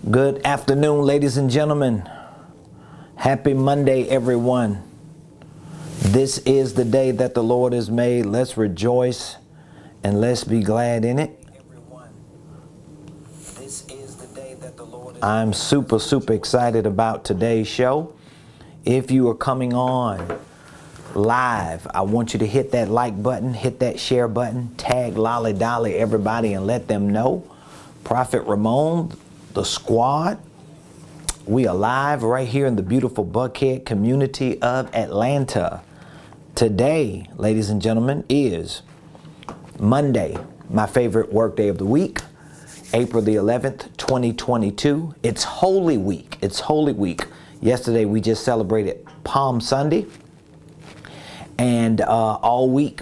Good afternoon, ladies and gentlemen. Happy Monday, everyone. This is the day that the Lord has made. Let's rejoice and let's be glad in it. This is the day that the Lord has made. I'm super excited about today's show. If you are coming on live, I want you to hit that like button, hit that share button, tag Lolly Dolly everybody and let them know. Prophet Ramon, the squad, we are live right here in the beautiful Buckhead community of Atlanta. Today, ladies and gentlemen, is Monday, my favorite work day of the week, April the 11th, 2022. It's Holy Week. It's Holy Week. Yesterday, we just celebrated Palm Sunday. And all week,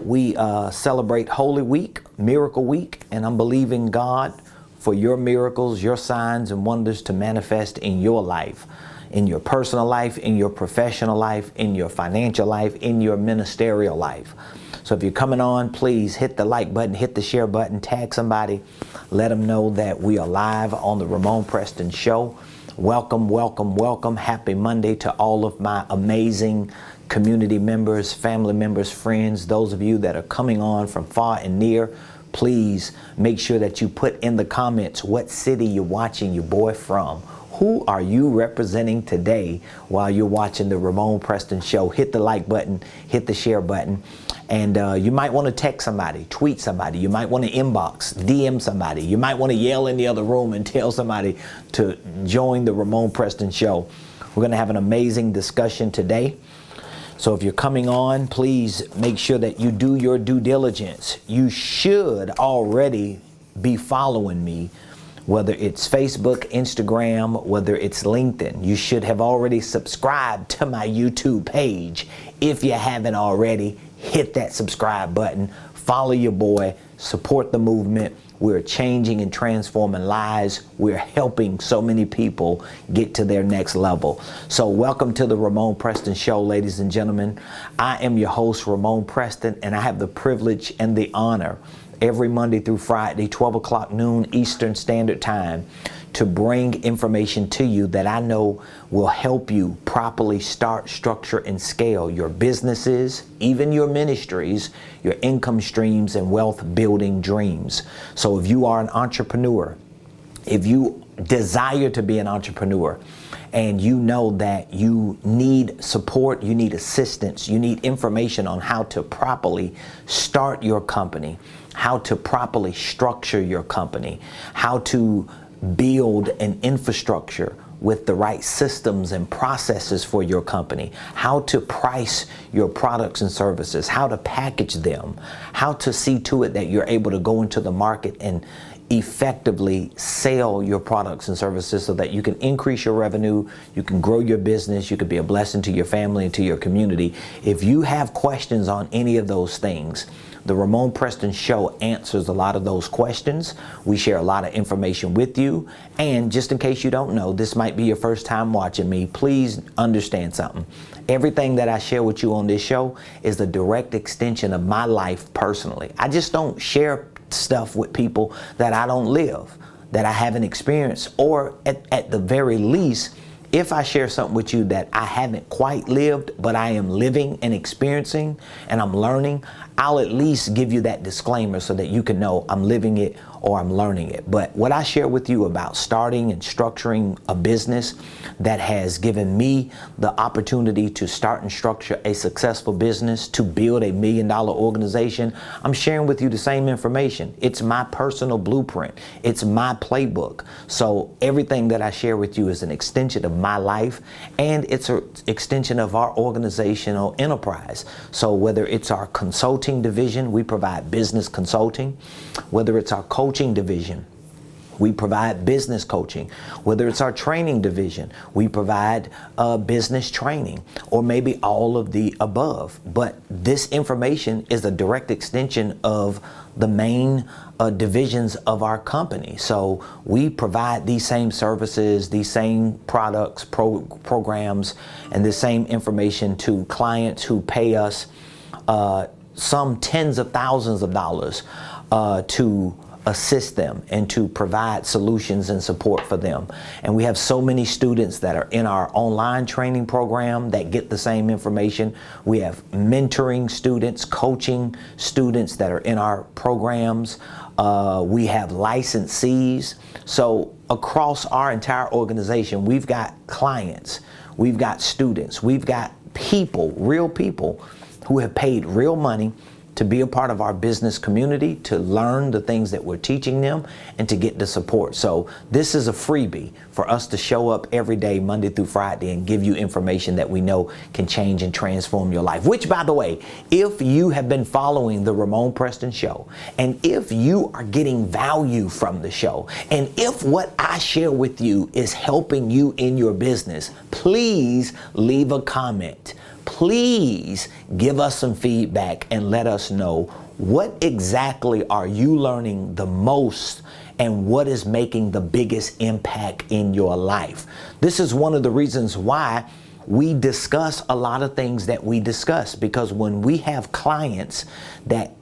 we celebrate Holy Week, Miracle Week, and I'm believing God for your miracles, your signs and wonders to manifest in your life, in your personal life, in your professional life, in your financial life, in your ministerial life. So if you're coming on, please hit the like button, hit the share button, tag somebody, let them know that we are live on the Ramon Preston Show. Welcome, welcome, welcome. Happy Monday to all of my amazing community members, family members, friends, those of you that are coming on from far and near. Please make sure that you put in the comments what city you're watching your boy from. Who are you representing today while you're watching the Ramon Preston Show? Hit the like button, hit the share button, and you might want to text somebody, tweet somebody. You might want to inbox, DM somebody. You might want to yell in the other room and tell somebody to join the Ramon Preston Show. We're going to have an amazing discussion today. So if you're coming on, please make sure that you do your due diligence. You should already be following me, whether it's Facebook, Instagram, whether it's LinkedIn. You should have already subscribed to my YouTube page. If you haven't already, hit that subscribe button, follow your boy, support the movement. We're changing and transforming lives. We're helping so many people get to their next level. So welcome to the Ramon Preston Show, ladies and gentlemen. I am your host, Ramon Preston, and I have the privilege and the honor every Monday through Friday, 12 o'clock noon Eastern Standard Time, to bring information to you that I know will help you properly start, structure, and scale your businesses, even your ministries, your income streams, and wealth building dreams. So if you are an entrepreneur, if you desire to be an entrepreneur, and you know that you need support, you need assistance, you need information on how to properly start your company, how to properly structure your company, how to build an infrastructure with the right systems and processes for your company, how to price your products and services, how to package them, how to see to it that you're able to go into the market and effectively sell your products and services so that you can increase your revenue, you can grow your business, you can be a blessing to your family and to your community. If you have questions on any of those things, the Ramon Preston Show answers a lot of those questions. We share a lot of information with you. And just in case you don't know, this might be your first time watching me, please understand something. Everything that I share with you on this show is a direct extension of my life personally. I just don't share stuff with people that I don't live, that I haven't experienced, or at the very least, if I share something with you that I haven't quite lived, but I am living and experiencing and I'm learning, I'll at least give you that disclaimer so that you can know I'm living it or I'm learning it. But what I share with you about starting and structuring a business that has given me the opportunity to start and structure a successful business, to build $1 million organization, I'm sharing with you the same information. It's my personal blueprint. It's my playbook. So everything that I share with you is an extension of my life, and it's an extension of our organizational enterprise. So whether it's our consulting division, we provide business consulting. Whether it's our coaching division, we provide business coaching. Whether it's our training division, we provide business training, or maybe all of the above. But this information is a direct extension of the main divisions of our company. So we provide these same services, these same products, programs, and the same information to clients who pay us some tens of thousands of dollars to assist them and to provide solutions and support for them. And we have so many students that are in our online training program that get the same information. We have mentoring students, coaching students that are in our programs. We have licensees. So across our entire organization, we've got clients, we've got students, we've got people, real people who have paid real money to be a part of our business community, to learn the things that we're teaching them, and to get the support. So this is a freebie for us to show up every day, Monday through Friday, and give you information that we know can change and transform your life. Which, by the way, if you have been following the Ramon Preston Show, and if you are getting value from the show, and if what I share with you is helping you in your business, please leave a comment. Please give us some feedback and let us know what exactly are you learning the most and what is making the biggest impact in your life. This is one of the reasons why we discuss a lot of things that we discuss, because when we have clients that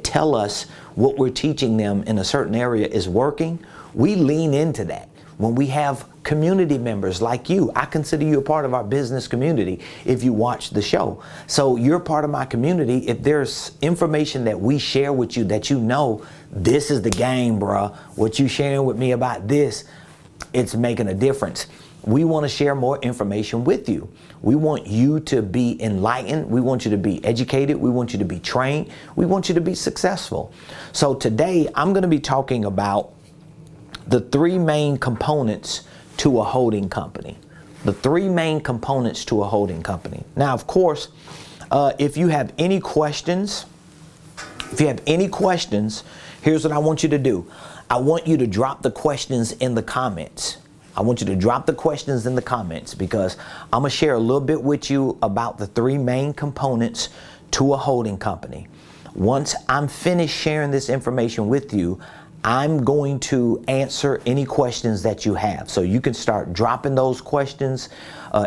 tell us what we're teaching them in a certain area is working, we lean into that. When we have community members like you, I consider you a part of our business community if you watch the show. So you're part of my community. If there's information that we share with you that you know, this is the game, bruh, what you sharing with me about this, it's making a difference. We want to share more information with you. We want you to be enlightened. We want you to be educated. We want you to be trained. We want you to be successful. So today I'm going to be talking about the three main components to a holding company. The three main components to a holding company. Now, of course, if you have any questions, here's what I want you to do. I want you to drop the questions in the comments. I want you to drop the questions in the comments, because I'm going to share a little bit with you about the three main components to a holding company. Once I'm finished sharing this information with you, I'm going to answer any questions that you have. So you can start dropping those questions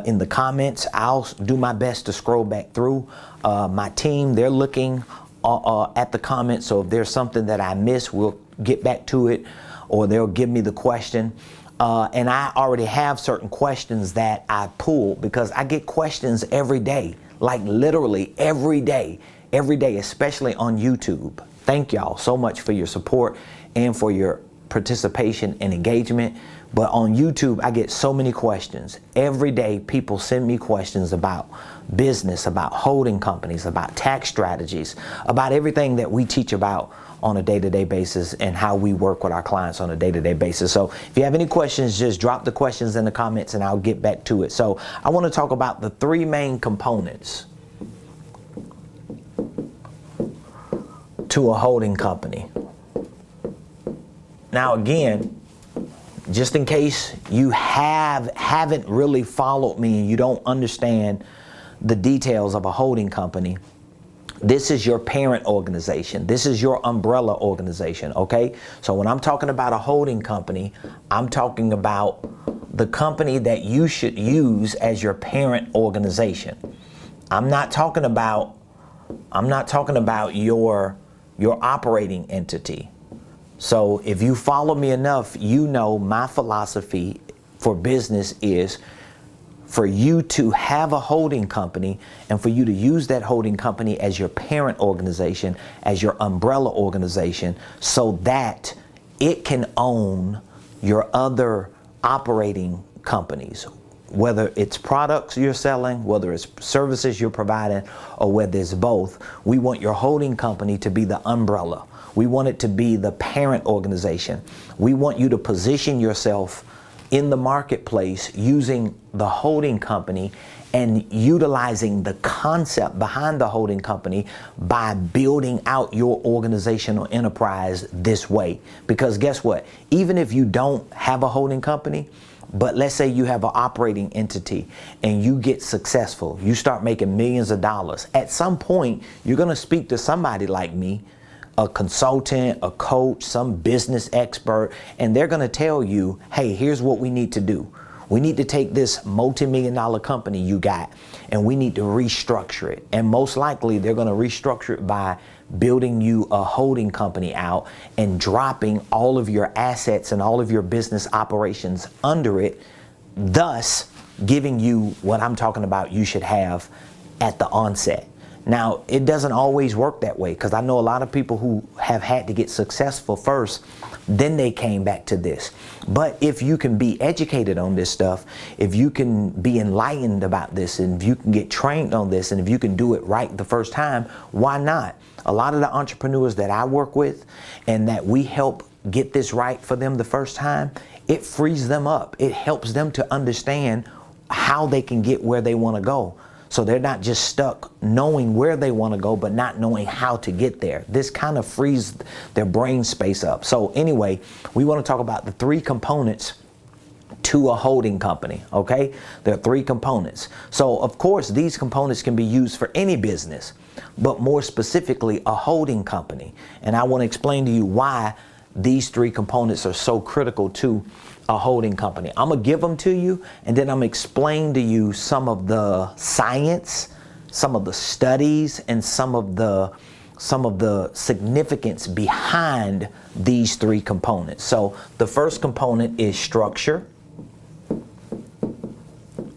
in the comments. I'll do my best to scroll back through. My team, they're looking at the comments. So if there's something that I miss, we'll get back to it, or they'll give me the question. And I already have certain questions that I pulled, because I get questions every day, like literally every day, especially on YouTube. Thank y'all so much for your support and for your participation and engagement. But on YouTube, I get so many questions. Every day, people send me questions about business, about holding companies, about tax strategies, about everything that we teach about on a day-to-day basis and how we work with our clients on a day-to-day basis. So if you have any questions, just drop the questions in the comments and I'll get back to it. So I want to talk about the three main components to a holding company. Now again, just in case you haven't really followed me and you don't understand the details of a holding company, this is your parent organization. This is your umbrella organization, okay? So when I'm talking about a holding company, I'm talking about the company that you should use as your parent organization. I'm not talking about your operating entity. So if you follow me enough, you know my philosophy for business is for you to have a holding company and for you to use that holding company as your parent organization, as your umbrella organization, so that it can own your other operating companies, whether it's products you're selling, whether it's services you're providing, or whether it's both. We want your holding company to be the umbrella. We want it to be the parent organization. We want you to position yourself in the marketplace using the holding company and utilizing the concept behind the holding company by building out your organizational enterprise this way. Because guess what? Even if you don't have a holding company, but let's say you have an operating entity and you get successful, you start making millions of dollars. At some point, you're going to speak to somebody like me, a consultant, a coach, some business expert, and they're going to tell you, hey, here's what we need to do. We need to take this multi-million-dollar company you got, and we need to restructure it. And most likely they're going to restructure it by building you a holding company out and dropping all of your assets and all of your business operations under it, thus giving you what I'm talking about you should have at the onset. Now, it doesn't always work that way, because I know a lot of people who have had to get successful first, then they came back to this. But if you can be educated on this stuff, if you can be enlightened about this, and if you can get trained on this, and if you can do it right the first time, why not? A lot of the entrepreneurs that I work with and that we help get this right for them the first time, it frees them up. It helps them to understand how they can get where they want to go. So they're not just stuck knowing where they want to go, but not knowing how to get there. This kind of frees their brain space up. So anyway, we want to talk about the 3 components to a holding company, okay? There are 3 components. So of course, these components can be used for any business, but more specifically, a holding company. And I want to explain to you why these 3 components are so critical to a holding company. I'm gonna give them to you, and then I'm gonna explain to you some of the science, some of the studies, and some of the significance behind these 3 components. So the first component is structure,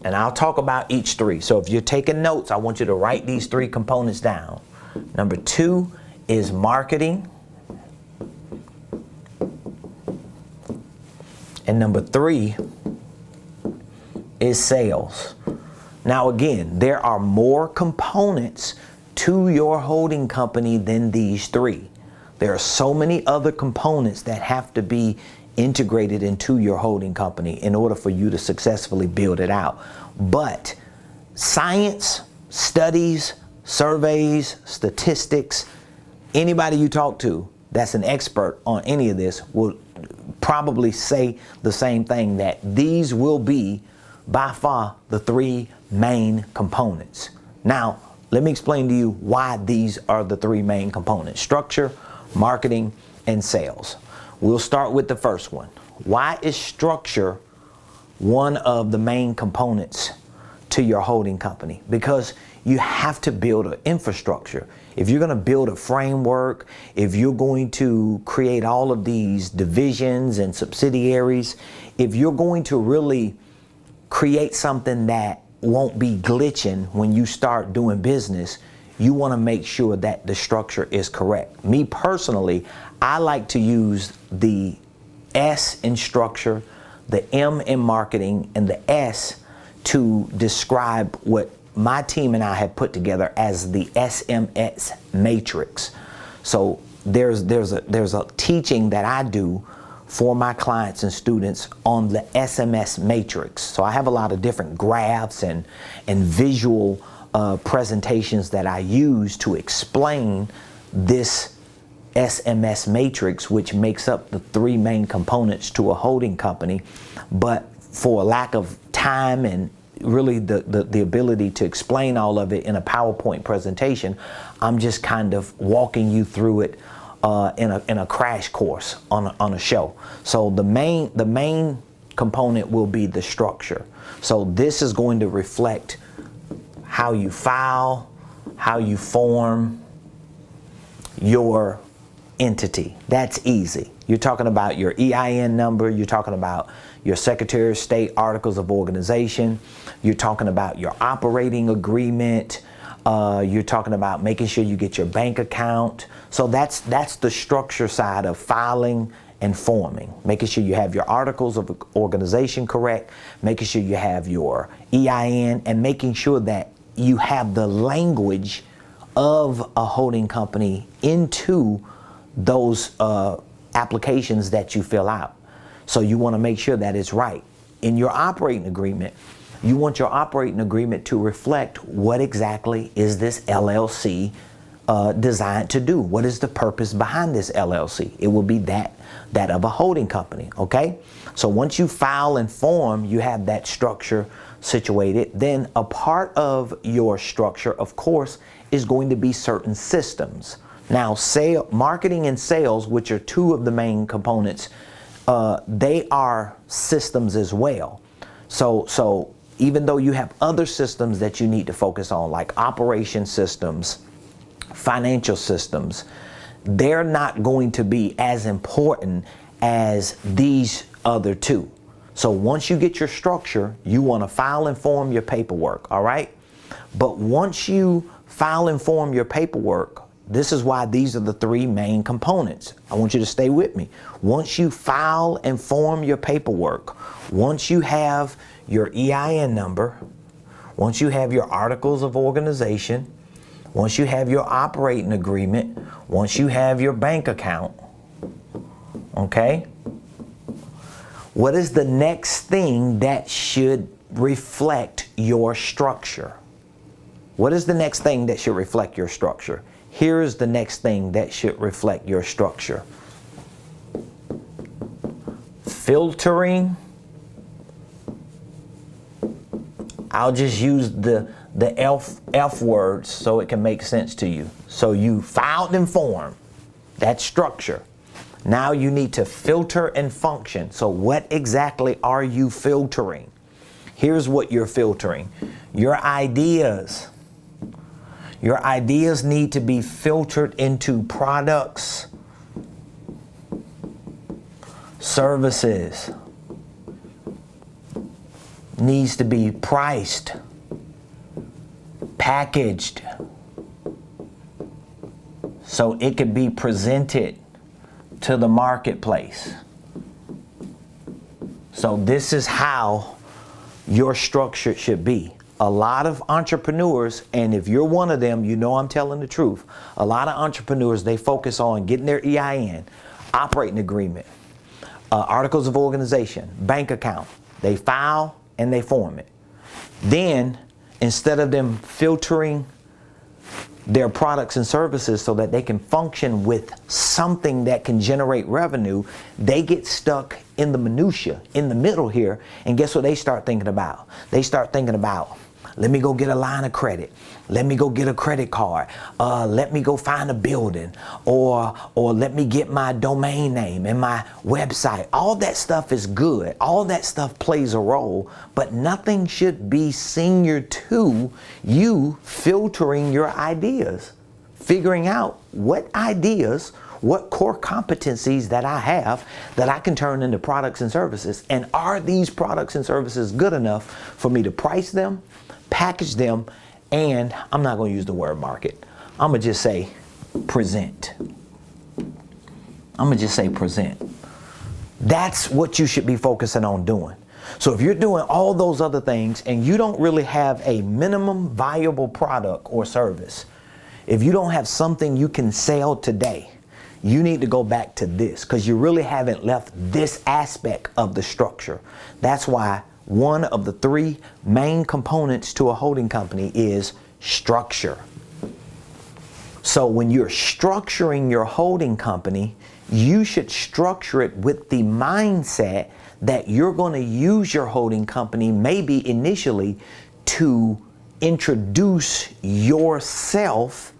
and I'll talk about each 3. So if you're taking notes, I want you to write these 3 components down. Number 2 is marketing. And number 3 is sales. Now again, there are more components to your holding company than these 3. There are so many other components that have to be integrated into your holding company in order for you to successfully build it out. But science, studies, surveys, statistics, anybody you talk to that's an expert on any of this will probably say the same thing, that these will be by far the 3 main components. Now, let me explain to you why these are the 3 main components: structure, marketing, and sales. We'll start with the first one. Why is structure one of the main components to your holding company? Because you have to build an infrastructure. If you're going to build a framework, if you're going to create all of these divisions and subsidiaries, if you're going to really create something that won't be glitching when you start doing business, you want to make sure that the structure is correct. Me personally, I like to use the S in structure, the M in marketing, and the S to describe what my team and I have put together as the SMS matrix. So there's a teaching that I do for my clients and students on the SMS matrix. So I have a lot of different graphs and visual presentations that I use to explain this SMS matrix, which makes up the 3 main components to a holding company. But for a lack of time and really the ability to explain all of it in a PowerPoint presentation, I'm just kind of walking you through it in a crash course on a show. So the main component will be the structure. So this is going to reflect how you file, how you form your entity. That's easy. You're talking about your EIN number, you're talking about your Secretary of State articles of organization, you're talking about your operating agreement, you're talking about making sure you get your bank account. So that's the structure side of filing and forming, making sure you have your articles of organization correct, making sure you have your EIN, and making sure that you have the language of a holding company into those applications that you fill out. So you want to make sure that it's right. In your operating agreement, you want your operating agreement to reflect what exactly is this LLC designed to do. What is the purpose behind this LLC? It will be that of a holding company, okay? So once you file and form, you have that structure situated. Then a part of your structure, of course, is going to be certain systems. Now, marketing and sales, which are 2 of the main components, they are systems as well. So even though you have other systems that you need to focus on, like operation systems, financial systems, they're not going to be as important as these other two. So once you get your structure, you want to file and form your paperwork, all right? But once you file and form your paperwork, this is why these are the three main components. I want you to stay with me. Once you file and form your paperwork, once you have your EIN number, once you have your articles of organization, once you have your operating agreement, once you have your bank account, okay? What is the next thing that should reflect your structure? What is the next thing that should reflect your structure? Here is the next thing that should reflect your structure. Filtering. I'll just use the F words so it can make sense to you. So you filed and formed. That's structure. Now you need to filter and function. So what exactly are you filtering? Here's what you're filtering. Your ideas. Your ideas need to be filtered into products, services, needs to be priced, packaged, so it could be presented to the marketplace. So this is how your structure should be. A lot of entrepreneurs, and if you're one of them, you know I'm telling the truth. A lot of entrepreneurs, they focus on getting their EIN, operating agreement, articles of organization, bank account. They file and they form it. Then, instead of them filtering their products and services so that they can function with something that can generate revenue, they get stuck in the minutia, in the middle here. And guess what they start thinking about? They start thinking about, let me go get a line of credit. Let me go get a credit card. Let me go find a building, or let me get my domain name and my website. All that stuff is good. All that stuff plays a role, but nothing should be senior to you filtering your ideas, figuring out what ideas, what core competencies that I have that I can turn into products and services. And are these products and services good enough for me to price them, package them, and I'm not going to use the word market. I'm going to just say present. I'm going to just say present. That's what you should be focusing on doing. So if you're doing all those other things and you don't really have a minimum viable product or service, if you don't have something you can sell today, you need to go back to this, because you really haven't left this aspect of the structure. That's why one of the three main components to a holding company is structure. So when you're structuring your holding company, you should structure it with the mindset that you're going to use your holding company maybe initially to introduce yourself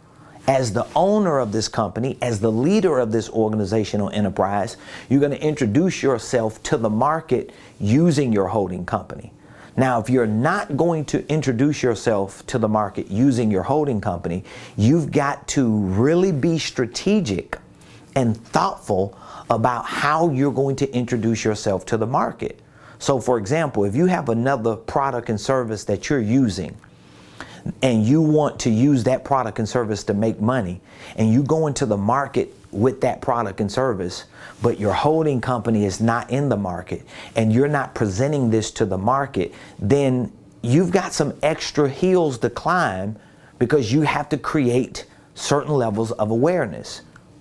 as the owner of this company, as the leader of this organizational enterprise. You're going to introduce yourself to the market using your holding company. Now, if you're not going to introduce yourself to the market using your holding company, you've got to really be strategic and thoughtful about how you're going to introduce yourself to the market. So, for example, if you have another product and service that you're using, and you want to use that product and service to make money, and you go into the market with that product and service, but your holding company is not in the market and you're not presenting this to the market, then you've got some extra hills to climb, because you have to create certain levels of awareness,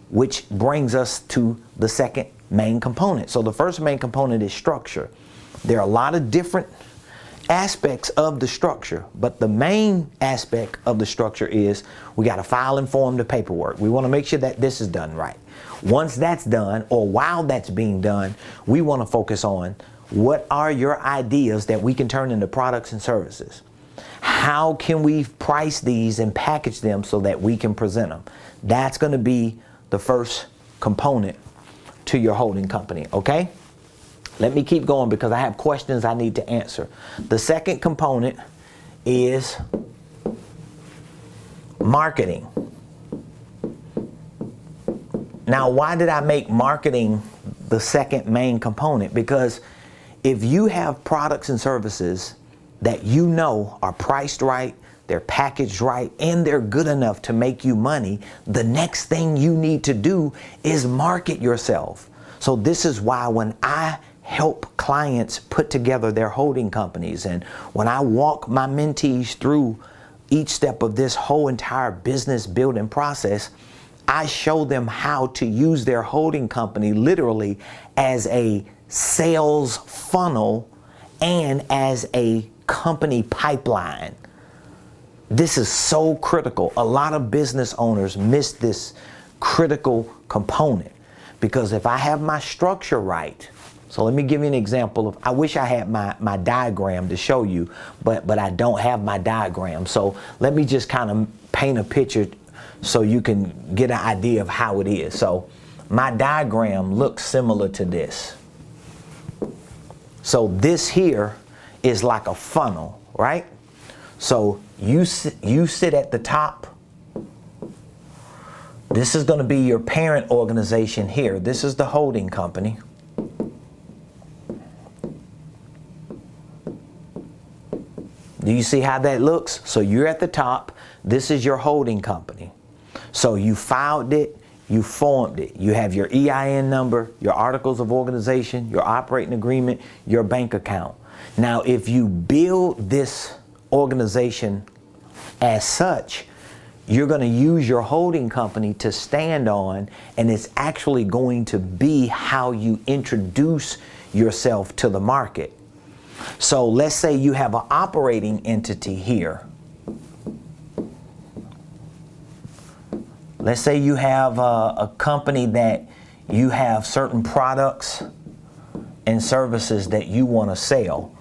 which brings us to the second main component. So the first main component is structure. There are a lot of different aspects of the structure, but the main aspect of the structure is we got to file and form the paperwork. We want to make sure that this is done right. Once that's done, or while that's being done, we want to focus on what are your ideas that we can turn into products and services. How can we price these and package them so that we can present them? That's going to be the first component to your holding company, okay? Let me keep going because I have questions I need to answer. The second component is marketing. Now, why did I make marketing the second main component? Because if you have products and services that you know are priced right, they're packaged right, and they're good enough to make you money, the next thing you need to do is market yourself. So this is why when I help clients put together their holding companies, and when I walk my mentees through each step of this whole entire business building process, I show them how to use their holding company literally as a sales funnel and as a company pipeline. This is so critical. A lot of business owners miss this critical component because if I have my structure right, so let me give you an example of, I wish I had my diagram to show you, but I don't have my diagram. So let me just kind of paint a picture so you can get an idea of how it is. So my diagram looks similar to this. So this here is like a funnel, right? So you sit at the top. This is going to be your parent organization here. This is the holding company. Do you see how that looks? So you're at the top. This is your holding company. So you filed it, you formed it. You have your EIN number, your articles of organization, your operating agreement, your bank account. Now, if you build this organization as such, you're going to use your holding company to stand on, and it's actually going to be how you introduce yourself to the market. So let's say you have an operating entity here. Let's say you have a company that you have certain products and services that you want to sell.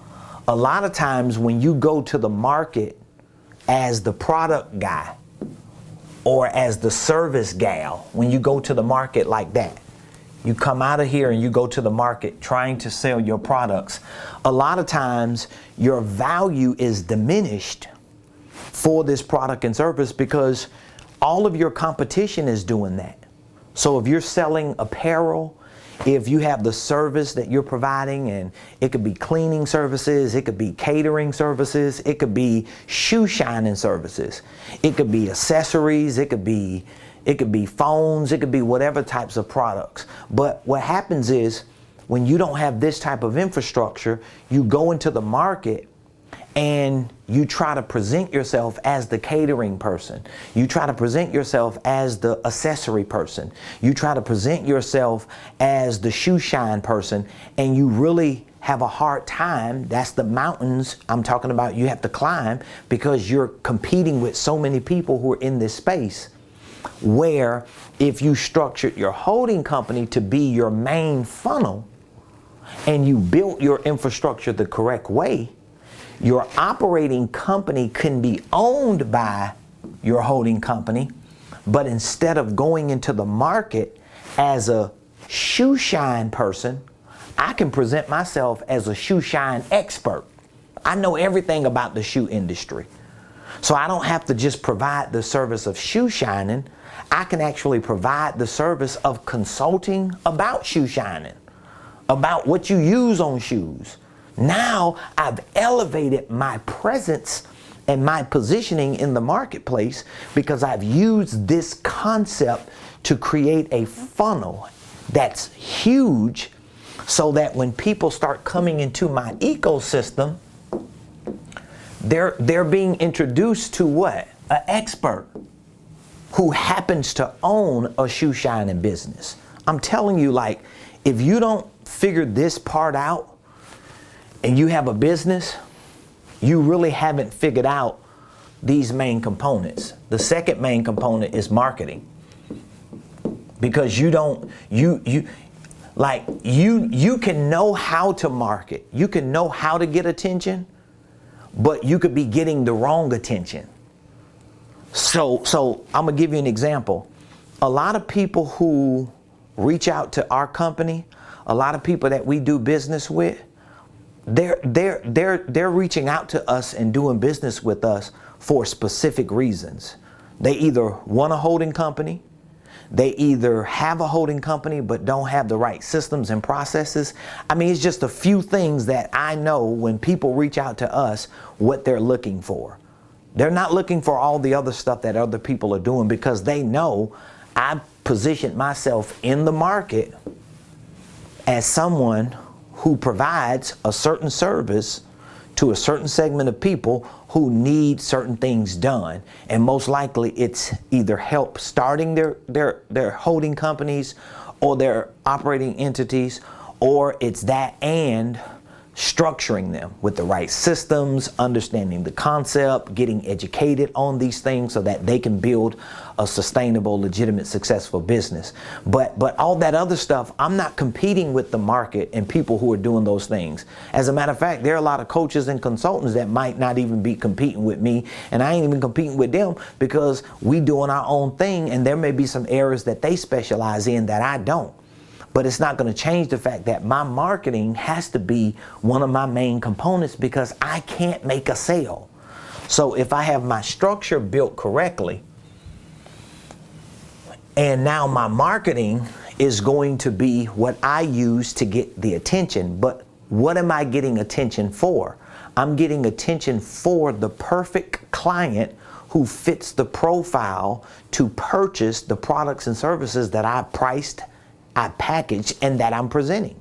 A lot of times when you go to the market as the product guy or as the service gal, when you go to the market like that, you come out of here and you go to the market trying to sell your products, a lot of times your value is diminished for this product and service because all of your competition is doing that. So if you're selling apparel, if you have the service that you're providing, and it could be cleaning services, it could be catering services, it could be shoe shining services, it could be accessories, it could be phones, it could be whatever types of products. But what happens is when you don't have this type of infrastructure, you go into the market and you try to present yourself as the catering person. You try to present yourself as the accessory person. You try to present yourself as the shoe shine person, and you really have a hard time. That's the mountains I'm talking about you have to climb, because you're competing with so many people who are in this space. Where if you structured your holding company to be your main funnel and you built your infrastructure the correct way, your operating company can be owned by your holding company, but instead of going into the market as a shoe shine person, I can present myself as a shoe shine expert. I know everything about the shoe industry. So I don't have to just provide the service of shoe shining. I can actually provide the service of consulting about shoe shining, about what you use on shoes. Now I've elevated my presence and my positioning in the marketplace because I've used this concept to create a funnel that's huge, so that when people start coming into my ecosystem, they're being introduced to what? An expert who happens to own a shoe shining business. I'm telling you, like, if you don't figure this part out and you have a business, you really haven't figured out these main components. The second main component is marketing. Because you can know how to market. You can know how to get attention, but you could be getting the wrong attention. So I'm gonna give you an example. A lot of people who reach out to our company, a lot of people that we do business with, they're reaching out to us and doing business with us for specific reasons. They either want a holding company, they either have a holding company but don't have the right systems and processes. I mean, it's just a few things that I know when people reach out to us, what they're looking for. They're not looking for all the other stuff that other people are doing, because they know I positioned myself in the market as someone who provides a certain service to a certain segment of people who need certain things done. And most likely it's either help starting their holding companies or their operating entities, or it's that and structuring them with the right systems, understanding the concept, getting educated on these things so that they can build a sustainable, legitimate, successful business. But all that other stuff, I'm not competing with the market and people who are doing those things. As a matter of fact, there are a lot of coaches and consultants that might not even be competing with me, and I ain't even competing with them, because we doing our own thing, and there may be some areas that they specialize in that I don't. But it's not going to change the fact that my marketing has to be one of my main components, because I can't make a sale. So if I have my structure built correctly, and now my marketing is going to be what I use to get the attention. But what am I getting attention for? I'm getting attention for the perfect client who fits the profile to purchase the products and services that I priced, I packaged, and that I'm presenting.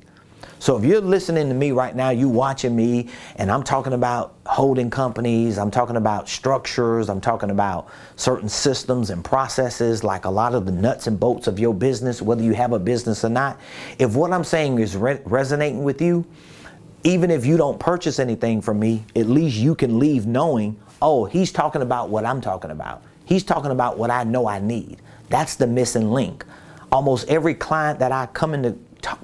So if you're listening to me right now, you watching me, and I'm talking about holding companies, I'm talking about structures, I'm talking about certain systems and processes, like a lot of the nuts and bolts of your business, whether you have a business or not. If what I'm saying is resonating with you, even if you don't purchase anything from me, at least you can leave knowing, oh, he's talking about what I'm talking about. He's talking about what I know I need. That's the missing link. Almost every client that I come into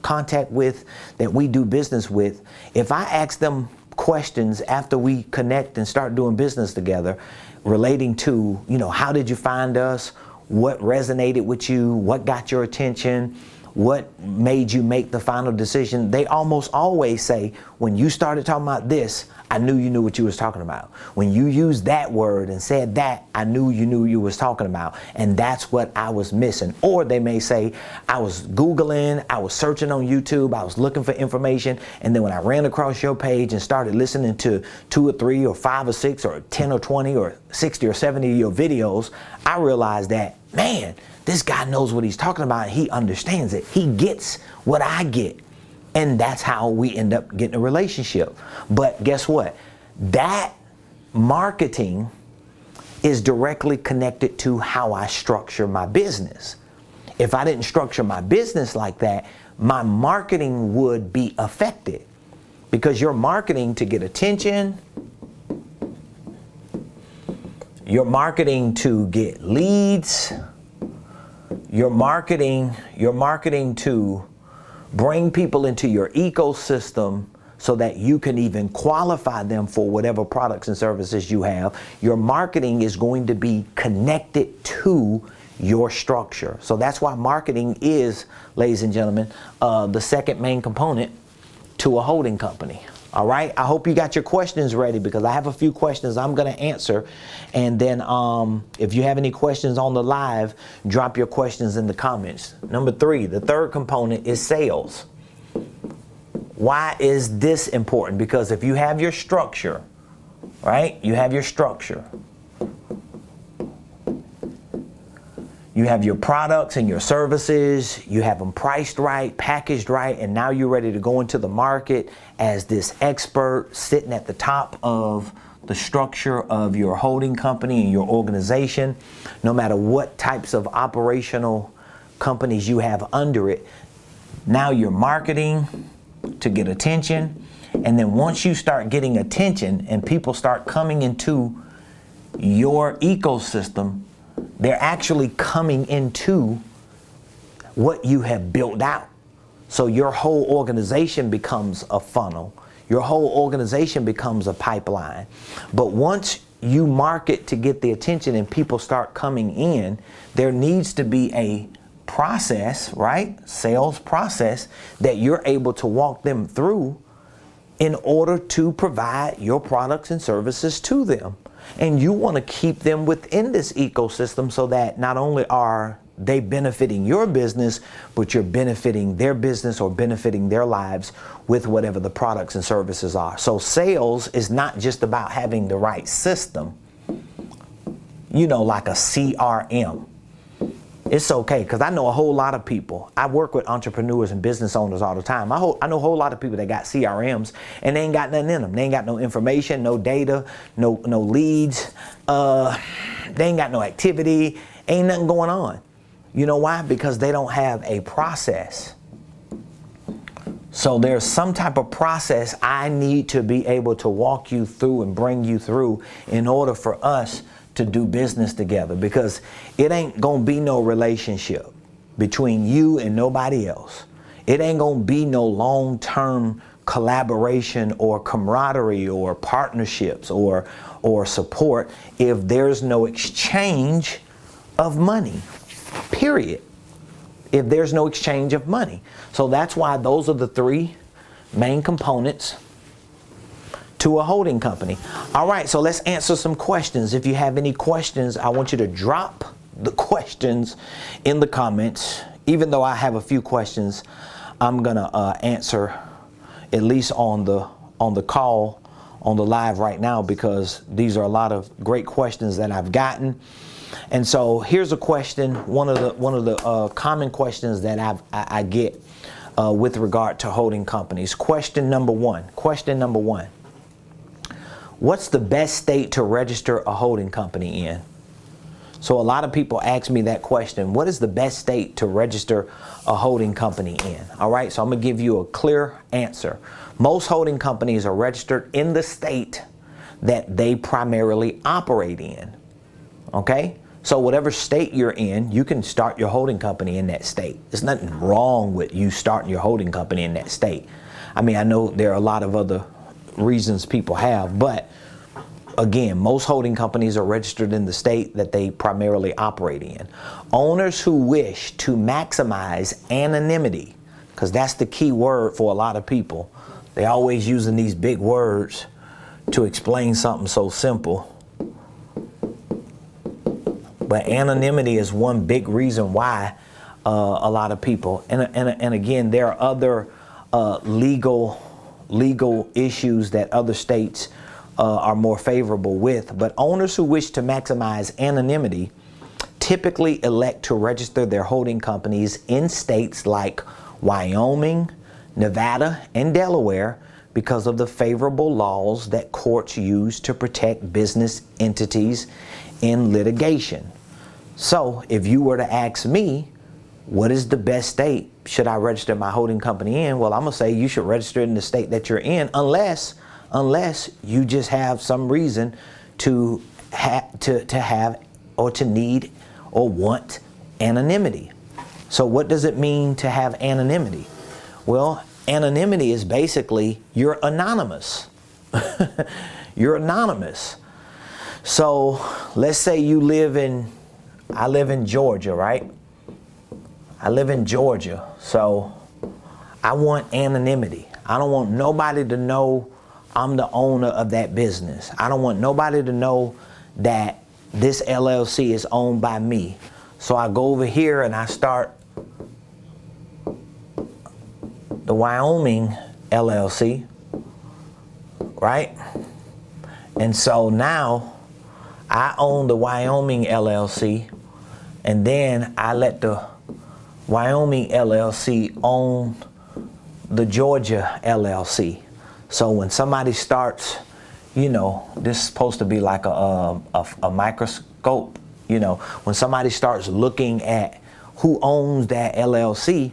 contact with, that we do business with, if I ask them questions after we connect and start doing business together relating to, how did you find us? What resonated with you? What got your attention? What made you make the final decision? They almost always say, when you started talking about this, I knew you knew what you was talking about. When you used that word and said that, I knew you was talking about. And that's what I was missing. Or they may say, I was Googling, I was searching on YouTube, I was looking for information. And then when I ran across your page and started listening to 2 or 3 or 5 or 6 or 10 or 20 or 60 or 70 of your videos, I realized that, man, this guy knows what he's talking about. He understands it. He gets what I get. And that's how we end up getting a relationship. But guess what? That marketing is directly connected to how I structure my business. If I didn't structure my business like that, my marketing would be affected. Because you're marketing to get attention, you're marketing to get leads, you're marketing to bring people into your ecosystem so that you can even qualify them for whatever products and services you have. Your marketing is going to be connected to your structure. So that's why marketing is, ladies and gentlemen, the second main component to a holding company. All right, I hope you got your questions ready, because I have a few questions I'm going to answer. And then if you have any questions on the live, drop your questions in the comments. Number 3, the third component is sales. Why is this important? Because if you have your structure, right, you have your structure. You have your products and your services, you have them priced right, packaged right, and now you're ready to go into the market as this expert sitting at the top of the structure of your holding company and your organization. No matter what types of operational companies you have under it, now you're marketing to get attention. And then once you start getting attention and people start coming into your ecosystem, they're actually coming into what you have built out. So your whole organization becomes a funnel. Your whole organization becomes a pipeline. But once you market to get the attention and people start coming in, there needs to be a process, right? Sales process that you're able to walk them through in order to provide your products and services to them. And you want to keep them within this ecosystem so that not only are they benefiting your business, but you're benefiting their business or benefiting their lives with whatever the products and services are. So sales is not just about having the right system, like a CRM. It's okay, because I know a whole lot of people. I work with entrepreneurs and business owners all the time. I know a whole lot of people that got CRMs and they ain't got nothing in them. They ain't got no information, no data, no leads. They ain't got no activity. Ain't nothing going on. You know why? Because they don't have a process. So there's some type of process I need to be able to walk you through and bring you through in order for us to do business together, because it ain't gonna be no relationship between you and nobody else. It ain't gonna be no long-term collaboration or camaraderie or partnerships or support if there's no exchange of money, period. If there's no exchange of money. So that's why those are the three main components to a holding company. All right, so let's answer some questions. If you have any questions, I want you to drop the questions in the comments. Even though I have a few questions, I'm gonna answer at least on the call, on the live right now, because these are a lot of great questions that I've gotten. And so here's a question, one of the common questions that I get with regard to holding companies. Question number one. What's the best state to register a holding company in? So a lot of people ask me that question. What is the best state to register a holding company in? All right, so I'm gonna give you a clear answer. Most holding companies are registered in the state that they primarily operate in. Okay? So whatever state you're in, you can start your holding company in that state. There's nothing wrong with you starting your holding company in that state. I mean, I know there are a lot of other reasons people have, but again, most holding companies are registered in the state that they primarily operate in. Owners who wish to maximize anonymity, because that's the key word for a lot of people. They always using these big words to explain something so simple. But anonymity is one big reason why a lot of people, and again, there are other legal issues that other states are more favorable with, but owners who wish to maximize anonymity typically elect to register their holding companies in states like Wyoming, Nevada, and Delaware because of the favorable laws that courts use to protect business entities in litigation. So if you were to ask me, what is the best state should I register my holding company in? Well, I'm gonna say you should register in the state that you're in, unless you just have some reason to have or to need or want anonymity. So what does it mean to have anonymity? Well, anonymity is basically you're anonymous. You're anonymous. So let's say I live in Georgia, right? I live in Georgia, so I want anonymity. I don't want nobody to know I'm the owner of that business. I don't want nobody to know that this LLC is owned by me. So I go over here and I start the Wyoming LLC, right? And so now I own the Wyoming LLC, and then I let the Wyoming LLC own the Georgia LLC. So when somebody starts, this is supposed to be like a microscope, when somebody starts looking at who owns that LLC,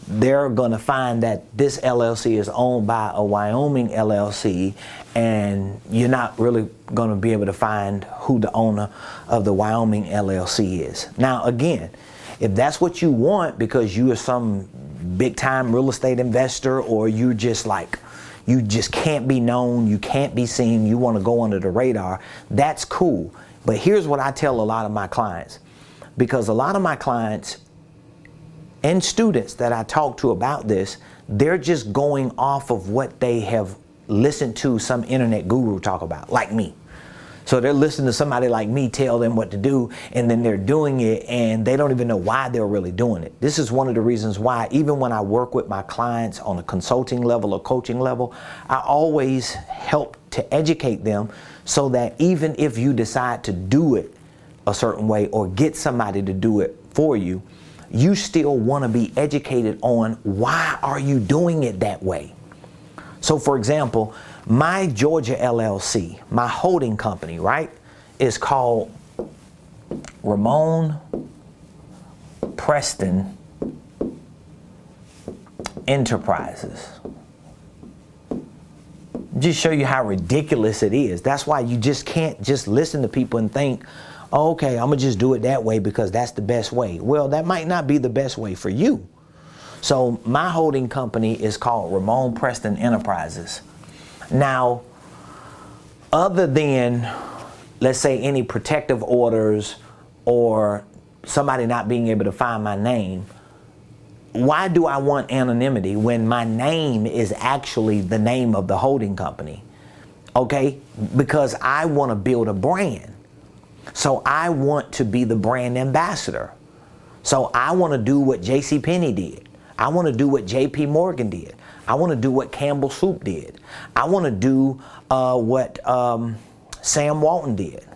they're going to find that this LLC is owned by a Wyoming LLC, and you're not really going to be able to find who the owner of the Wyoming LLC is. Now, again, if that's what you want because you are some big time real estate investor, or you just can't be known, you can't be seen, you want to go under the radar, that's cool. But here's what I tell a lot of my clients, because a lot of my clients and students that I talk to about this, they're just going off of what they have listened to some internet guru talk about, like me. So they're listening to somebody like me tell them what to do, and then they're doing it, and they don't even know why they're really doing it. This is one of the reasons why, even when I work with my clients on a consulting level or coaching level, I always help to educate them so that even if you decide to do it a certain way or get somebody to do it for you, you still want to be educated on why are you doing it that way. So for example, my Georgia LLC, my holding company, right, is called Ramon Preston Enterprises. Just show you how ridiculous it is. That's why you just can't just listen to people and think, oh, okay, I'm gonna just do it that way because that's the best way. Well, that might not be the best way for you. So my holding company is called Ramon Preston Enterprises. Now, other than, let's say, any protective orders or somebody not being able to find my name, why do I want anonymity when my name is actually the name of the holding company? Okay, because I want to build a brand. So I want to be the brand ambassador. So I want to do what JCPenney did. I want to do what JP Morgan did. I want to do what Campbell Soup did. I want to do what Sam Walton did.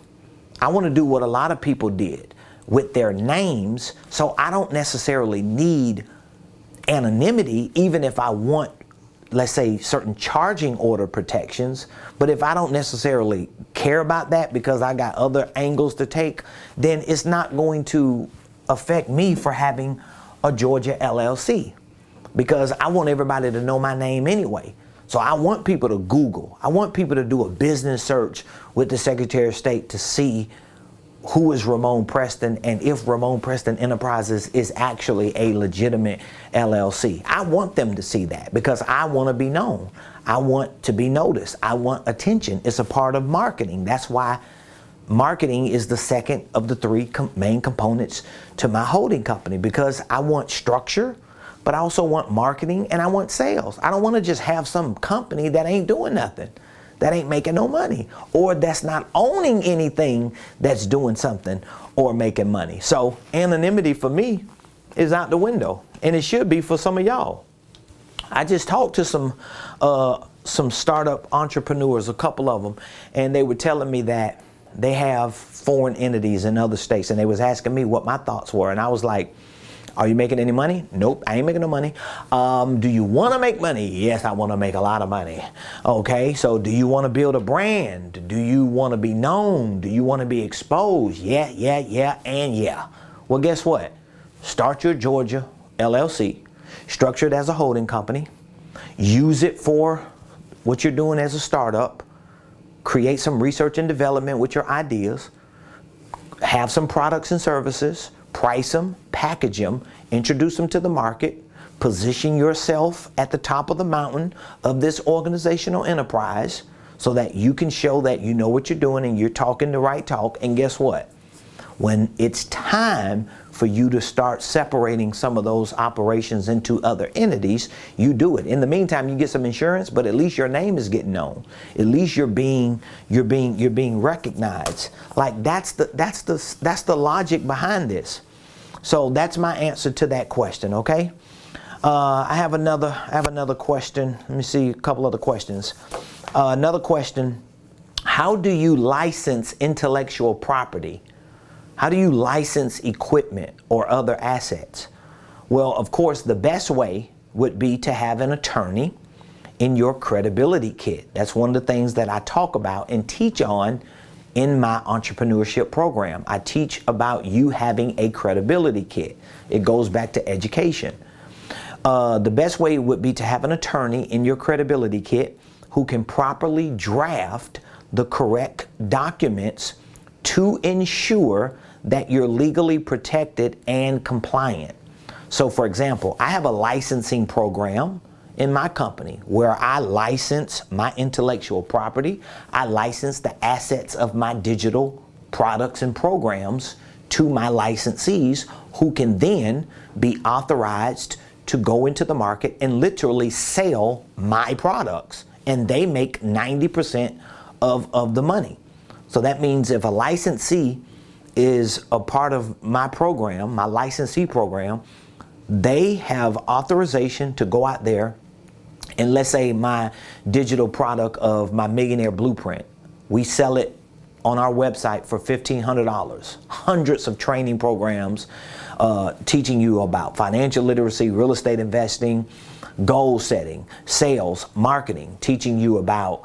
I want to do what a lot of people did with their names, so I don't necessarily need anonymity, even if I want, let's say, certain charging order protections. But if I don't necessarily care about that because I got other angles to take, then it's not going to affect me for having a Georgia LLC, because I want everybody to know my name anyway. So I want people to Google. I want people to do a business search with the Secretary of State to see who is Ramon Preston and if Ramon Preston Enterprises is actually a legitimate LLC. I want them to see that because I want to be known. I want to be noticed. I want attention. It's a part of marketing. That's why marketing is the second of the three main components to my holding company, because I want structure, but I also want marketing and I want sales. I don't want to just have some company that ain't doing nothing, that ain't making no money, or that's not owning anything that's doing something or making money. So anonymity for me is out the window, and it should be for some of y'all. I just talked to some startup entrepreneurs, a couple of them, and they were telling me that they have foreign entities in other states, and they was asking me what my thoughts were, and I was like, are you making any money? Nope, I ain't making no money. Do you want to make money? Yes, I want to make a lot of money. Okay, so do you want to build a brand? Do you want to be known? Do you want to be exposed? Yeah, and yeah. Well, guess what? Start your Georgia LLC, structure it as a holding company, use it for what you're doing as a startup, create some research and development with your ideas, have some products and services, price them, package them, introduce them to the market, position yourself at the top of the mountain of this organizational enterprise so that you can show that you know what you're doing and you're talking the right talk. And guess what? When it's time for you to start separating some of those operations into other entities, you do it. In the meantime, you get some insurance, but at least your name is getting known. At least you're being recognized. Like that's the logic behind this. So that's my answer to that question. Okay. I have another question. Let me see a couple other questions. Another question: how do you license intellectual property? How do you license equipment or other assets? Well, of course, the best way would be to have an attorney in your credibility kit. That's one of the things that I talk about and teach on in my entrepreneurship program. I teach about you having a credibility kit. It goes back to education. The best way would be to have an attorney in your credibility kit who can properly draft the correct documents to ensure that you're legally protected and compliant. So for example, I have a licensing program in my company where I license my intellectual property. I license the assets of my digital products and programs to my licensees who can then be authorized to go into the market and literally sell my products. And they make 90% of the money. So that means if a licensee is a part of my program, my licensee program, they have authorization to go out there and, let's say, my digital product of my Millionaire Blueprint, we sell it on our website for $1,500. Hundreds of training programs teaching you about financial literacy, real estate investing, goal setting, sales, marketing, teaching you about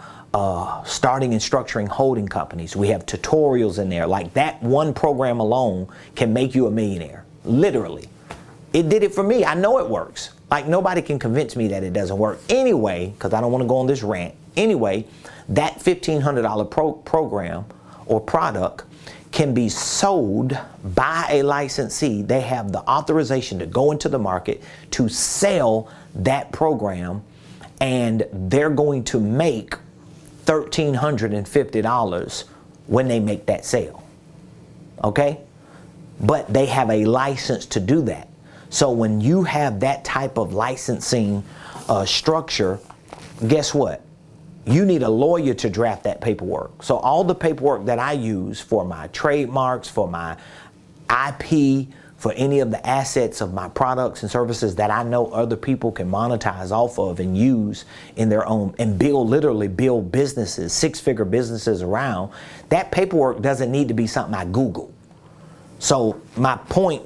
starting and structuring holding companies. We have tutorials in there. Like, that one program alone can make you a millionaire, literally. It did it for me. I know it works. Like, nobody can convince me that it doesn't work. Anyway, because I don't want to go on this rant. Anyway, that $1,500 program or product can be sold by a licensee. They have the authorization to go into the market to sell that program, and they're going to make $1,350 when they make that sale. Okay? But they have a license to do that. So when you have that type of licensing structure, guess what? You need a lawyer to draft that paperwork. So all the paperwork that I use for my trademarks, for my IP, for any of the assets of my products and services that I know other people can monetize off of and use in their own, and literally build businesses, six-figure businesses around, that paperwork doesn't need to be something I Google. So my point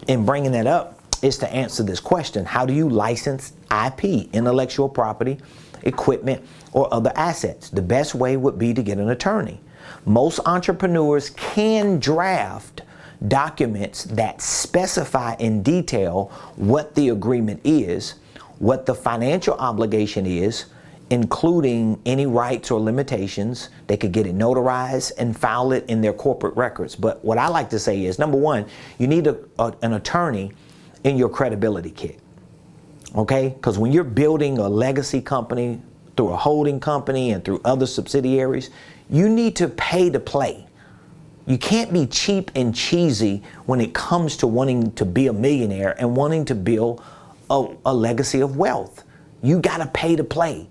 in bringing that up is to answer this question: how do you license IP, intellectual property, equipment, or other assets? The best way would be to get an attorney. Most entrepreneurs can draft documents that specify in detail what the agreement is, what the financial obligation is, including any rights or limitations. They could get it notarized and file it in their corporate records. But what I like to say is, number one, you need an attorney in your credibility kit. Okay? Because when you're building a legacy company through a holding company and through other subsidiaries, you need to pay to play. You can't be cheap and cheesy when it comes to wanting to be a millionaire and wanting to build a legacy of wealth. You got to pay to play.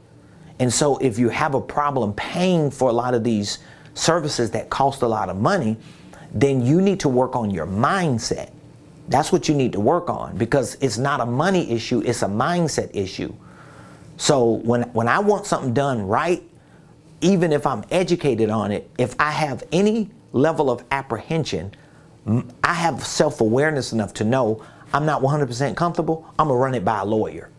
And so if you have a problem paying for a lot of these services that cost a lot of money, then you need to work on your mindset. That's what you need to work on, because it's not a money issue, it's a mindset issue. So when I want something done right, even if I'm educated on it, if I have any level of apprehension, I have self-awareness enough to know I'm not 100% comfortable, I'm gonna run it by a lawyer.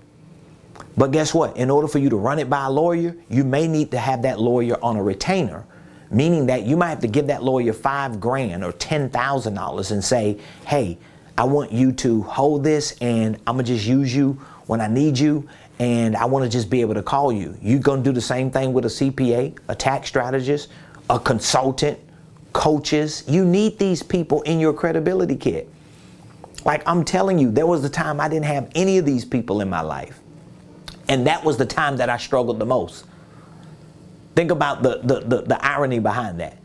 But guess what? In order for you to run it by a lawyer, you may need to have that lawyer on a retainer, meaning that you might have to give that lawyer $5,000 or $10,000 and say, hey, I want you to hold this, and I'm gonna just use you when I need you, and I wanna just be able to call you. You're gonna do the same thing with a CPA, a tax strategist, a consultant, coaches. You need these people in your credibility kit. Like, I'm telling you, there was a time I didn't have any of these people in my life. And that was the time that I struggled the most. Think about the irony behind that.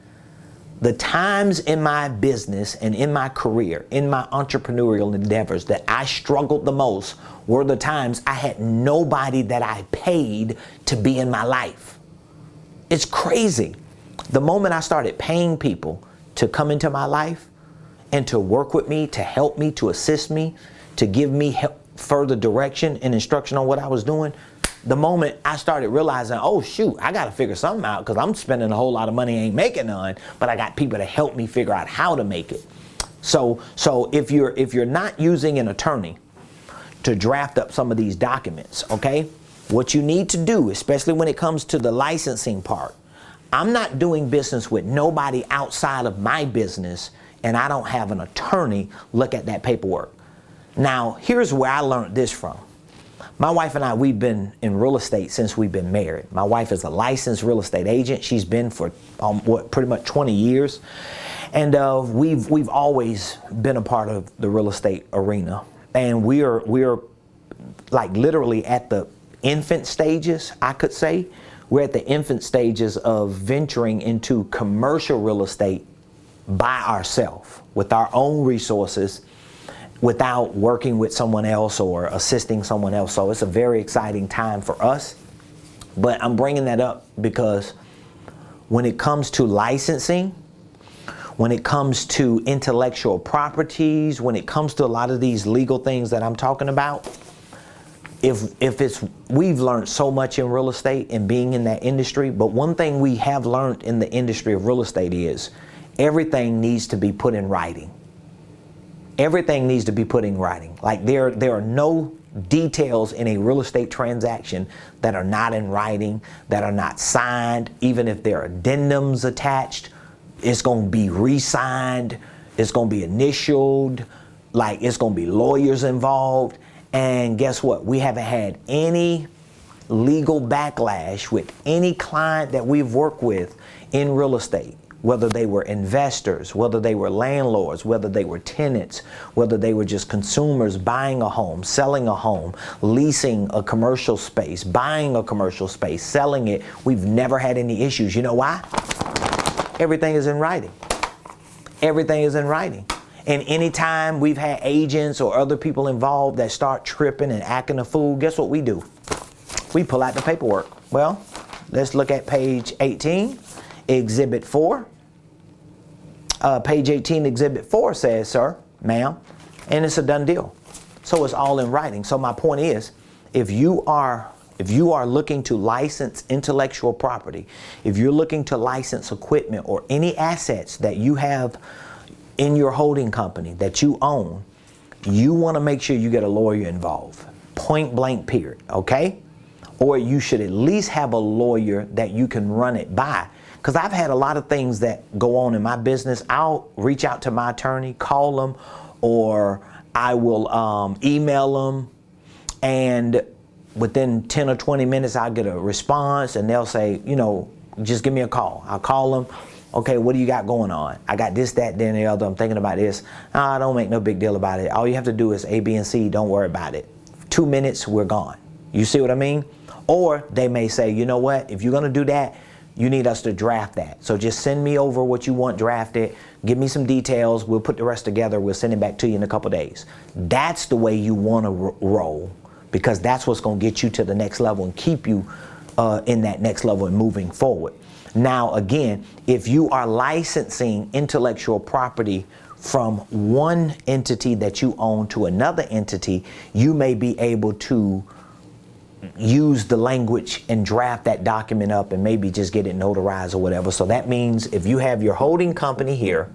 The times in my business and in my career, in my entrepreneurial endeavors, that I struggled the most were the times I had nobody that I paid to be in my life. It's crazy. The moment I started paying people to come into my life and to work with me, to help me, to assist me, to give me further direction and instruction on what I was doing, the moment I started realizing, oh shoot, I got to figure something out, because I'm spending a whole lot of money, ain't making none, but I got people to help me figure out how to make it. So if you're not using an attorney to draft up some of these documents, okay, what you need to do, especially when it comes to the licensing part, I'm not doing business with nobody outside of my business, and I don't have an attorney look at that paperwork. Now, here's where I learned this from. My wife and I, we've been in real estate since we've been married. My wife is a licensed real estate agent. She's been for pretty much 20 years. And we've always been a part of the real estate arena. And we're like literally at the infant stages, I could say. We're at the infant stages of venturing into commercial real estate by ourselves, with our own resources, without working with someone else or assisting someone else. So it's a very exciting time for us. But I'm bringing that up because when it comes to licensing, when it comes to intellectual properties, when it comes to a lot of these legal things that I'm talking about, we've learned so much in real estate and being in that industry, but one thing we have learned in the industry of real estate is everything needs to be put in writing. Everything needs to be put in writing. Like there are no details in a real estate transaction that are not in writing, that are not signed. Even if there are addendums attached, it's going to be re-signed, it's going to be initialed, like it's going to be lawyers involved. And guess what? We haven't had any legal backlash with any client that we've worked with in real estate. Whether they were investors, whether they were landlords, whether they were tenants, whether they were just consumers buying a home, selling a home, leasing a commercial space, buying a commercial space, selling it, we've never had any issues. You know why? Everything is in writing. Everything is in writing. And anytime we've had agents or other people involved that start tripping and acting a fool, guess what we do? We pull out the paperwork. Well, let's look at page 18. Exhibit 4. Page 18, Exhibit 4 says, sir, ma'am, and it's a done deal. So it's all in writing. So my point is, if you are looking to license intellectual property, if you're looking to license equipment or any assets that you have in your holding company that you own, you want to make sure you get a lawyer involved. Point blank period, okay? Or you should at least have a lawyer that you can run it by. Because I've had a lot of things that go on in my business. I'll reach out to my attorney, call them, or I will email them, and within 10 or 20 minutes I'll get a response, and they'll say, you know, just give me a call. I'll call them. Okay, what do you got going on? I got this, that, then the other. I'm thinking about this. Don't make no big deal about it. All you have to do is A, B, and C. Don't worry about it. 2 minutes, we're gone. You see what I mean? Or they may say, you know what? If you're going to do that, you need us to draft that. So just send me over what you want drafted. Give me some details. We'll put the rest together. We'll send it back to you in a couple days. That's the way you want to roll, because that's what's going to get you to the next level and keep you in that next level and moving forward. Now, again, if you are licensing intellectual property from one entity that you own to another entity, you may be able to use the language and draft that document up and maybe just get it notarized or whatever. So that means if you have your holding company here,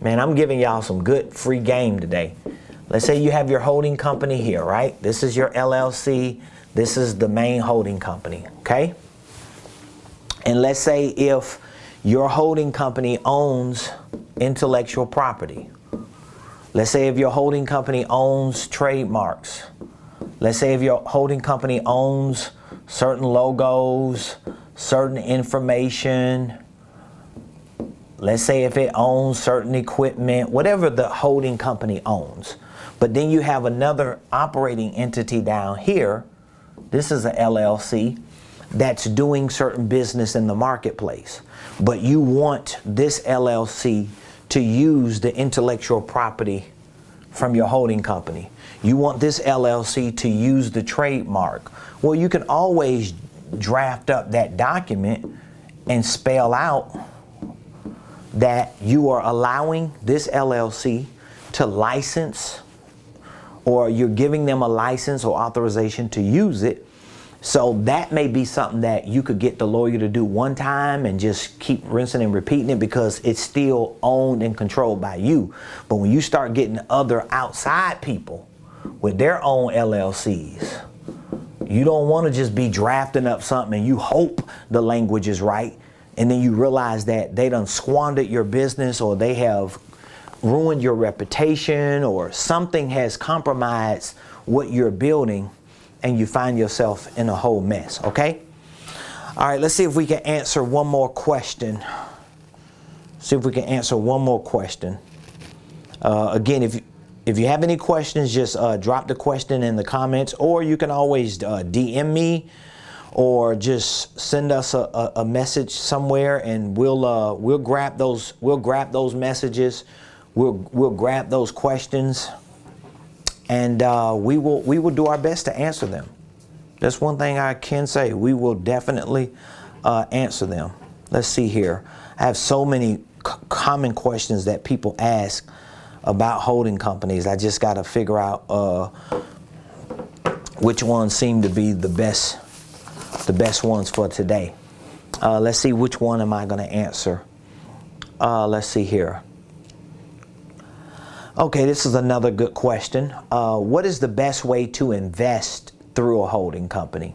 man, I'm giving y'all some good free game today. Let's say you have your holding company here, right? This is your LLC. This is the main holding company, okay? And let's say if your holding company owns intellectual property. Let's say if your holding company owns trademarks. Let's say if your holding company owns certain logos, certain information. Let's say if it owns certain equipment, whatever the holding company owns. But then you have another operating entity down here. This is a LLC that's doing certain business in the marketplace. But you want this LLC to use the intellectual property from your holding company. You want this LLC to use the trademark. Well, you can always draft up that document and spell out that you are allowing this LLC to license, or you're giving them a license or authorization to use it. So that may be something that you could get the lawyer to do one time and just keep rinsing and repeating it, because it's still owned and controlled by you. But when you start getting other outside people with their own LLCs, you don't want to just be drafting up something and you hope the language is right, and then you realize that they done squandered your business, or they have ruined your reputation, or something has compromised what you're building, and you find yourself in a whole mess, okay? All right, let's see if we can answer one more question. Again, if you have any questions, just drop the question in the comments, or you can always DM me, or just send us a message somewhere, and we'll grab those messages. we'll grab those questions, and we will do our best to answer them. That's one thing I can say. We will definitely answer them. Let's see here. I have so many common questions that people ask about holding companies. I just got to figure out which ones seem to be the best ones for today. Let's see, which one am I going to answer? Let's see here. Okay, this is another good question. What is the best way to invest through a holding company?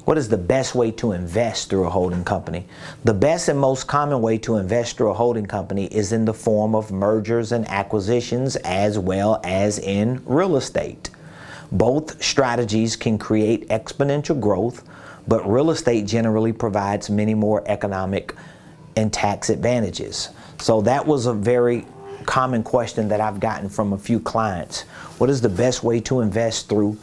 What is the best way to invest through a holding company? The best and most common way to invest through a holding company is in the form of mergers and acquisitions, as well as in real estate. Both strategies can create exponential growth, but real estate generally provides many more economic and tax advantages. So that was a very common question that I've gotten from a few clients. What is the best way to invest through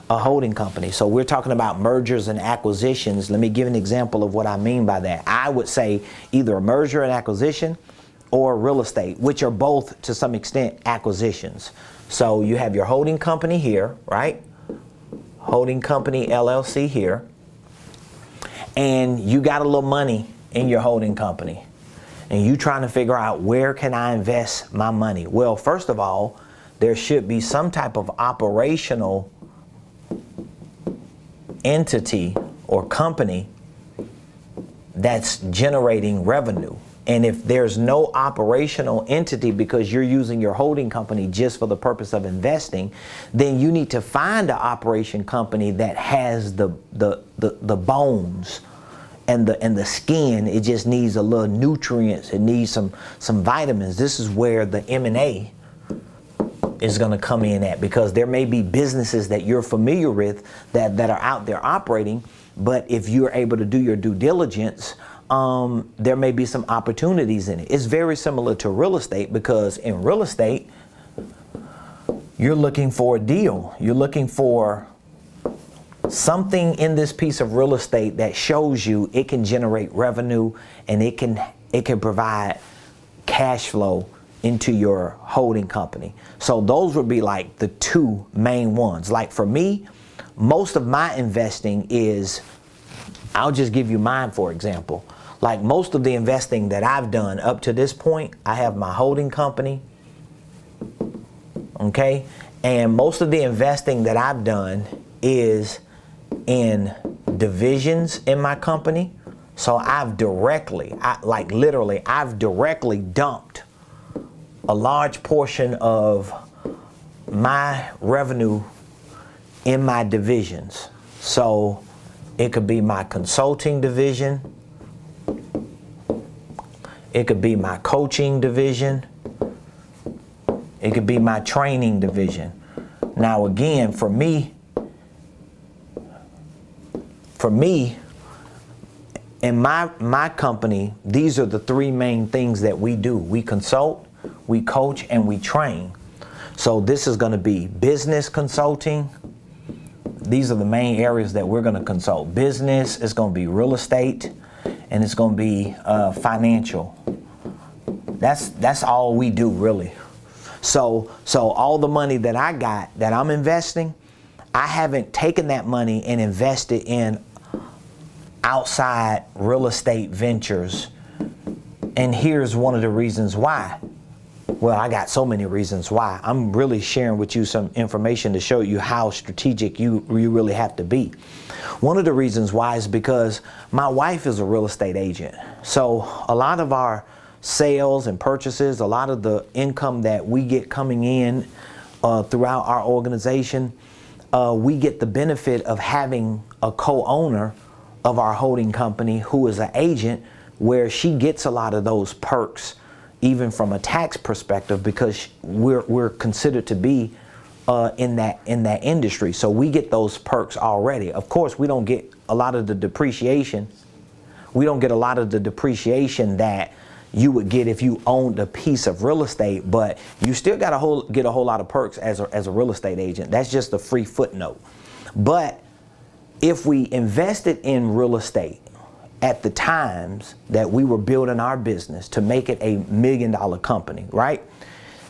a holding company? So we're talking about mergers and acquisitions. Let me give an example of what I mean by that. I would say either a merger and acquisition or real estate, which are both to some extent acquisitions. So you have your holding company here, right? Holding company LLC here. And you got a little money in your holding company. And you trying to figure out, where can I invest my money? Well, first of all, there should be some type of operational entity or company that's generating revenue. And if there's no operational entity because you're using your holding company just for the purpose of investing, then you need to find an operation company that has the bones and the skin. It just needs a little nutrients. It needs some vitamins. This is where the M&A is going to come in at, because there may be businesses that you're familiar with that are out there operating, but if you're able to do your due diligence, there may be some opportunities in it. It's very similar to real estate, because in real estate, you're looking for a deal. You're looking for something in this piece of real estate that shows you it can generate revenue and it can provide cash flow into your holding company. So those would be like the two main ones. Like for me, most of my investing is, I'll just give you mine for example. Like most of the investing that I've done up to this point, I have my holding company, okay? And most of the investing that I've done is in divisions in my company. So I've directly dumped a large portion of my revenue in my divisions. So it could be my consulting division, it could be my coaching division, it could be my training division. Now again, for me, in my company, these are the three main things that we do. We consult, we coach, and we train. So this is going to be business consulting. These are the main areas that we're going to consult. Business is going to be real estate, and it's going to be financial. That's all we do really. So all the money that I got that I'm investing, I haven't taken that money and invested in outside real estate ventures. And here's one of the reasons why. Well, I got so many reasons why. I'm really sharing with you some information to show you how strategic you really have to be. One of the reasons why is because my wife is a real estate agent. So a lot of our sales and purchases, a lot of the income that we get coming in throughout our organization, we get the benefit of having a co-owner of our holding company who is an agent, where she gets a lot of those perks, even from a tax perspective, because we're considered to be in that industry. So we get those perks already. Of course, we don't get a lot of the depreciation. We don't get a lot of the depreciation that you would get if you owned a piece of real estate, but you still got to get a whole lot of perks as a real estate agent. That's just a free footnote. But if we invested in real estate at the times that we were building our business to make it $1 million company, right?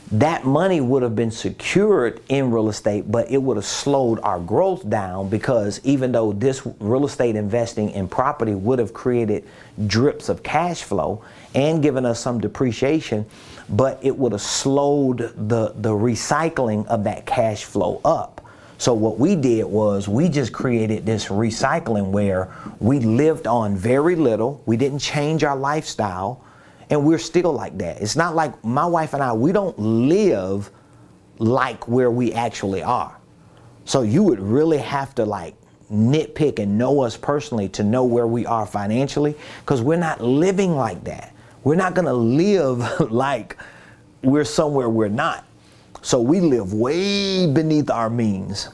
that money would have been secured in real estate, but it would have slowed our growth down, because even though this real estate investing in property would have created drips of cash flow and given us some depreciation, but it would have slowed the recycling of that cash flow up. So what we did was we just created this recycling where we lived on very little. We didn't change our lifestyle. And we're still like that. It's not like my wife and I, we don't live like where we actually are. So you would really have to like nitpick and know us personally to know where we are financially, because we're not living like that. We're not gonna live like we're somewhere we're not. So we live way beneath our means.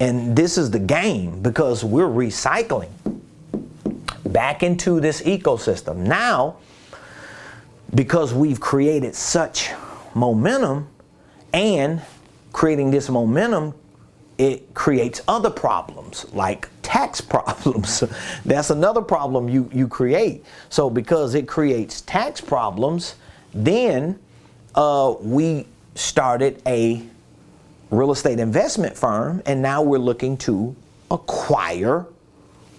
And this is the game, because we're recycling back into this ecosystem. Now, because we've created such momentum, and creating this momentum, it creates other problems like tax problems. That's another problem you create. So because it creates tax problems, then we started a real estate investment firm, and now we're looking to acquire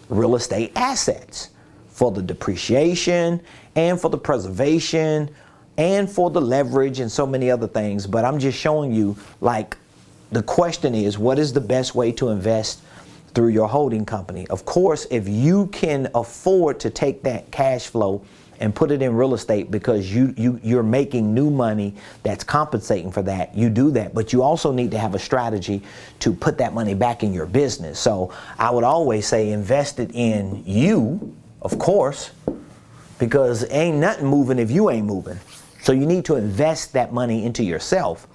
real estate assets for the depreciation and for the preservation and for the leverage and so many other things. But I'm just showing you, like, the question is, what is the best way to invest through your holding company? Of course, if you can afford to take that cash flow and put it in real estate because you're making new money that's compensating for that, you do that. But you also need to have a strategy to put that money back in your business. So I would always say invest it in you, of course, because ain't nothing moving if you ain't moving. So you need to invest that money into yourself.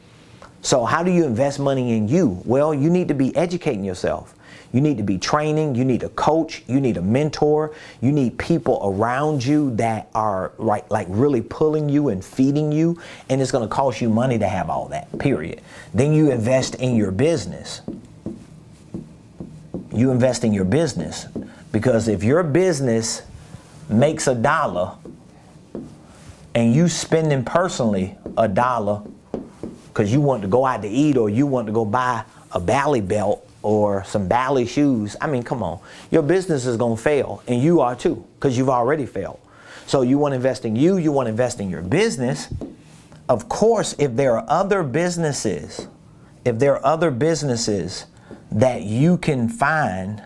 So how do you invest money in you? Well, you need to be educating yourself. You need to be training. You need a coach. You need a mentor. You need people around you that are like really pulling you and feeding you. And it's going to cost you money to have all that, period. Then you invest in your business. You invest in your business, because if your business makes $1 and you spending personally $1 because you want to go out to eat, or you want to go buy a Bally belt or some Bally shoes, I mean, come on. Your business is going to fail, and you are too, because you've already failed. So you want to invest in you, you want to invest in your business. Of course, if there are other businesses, that you can find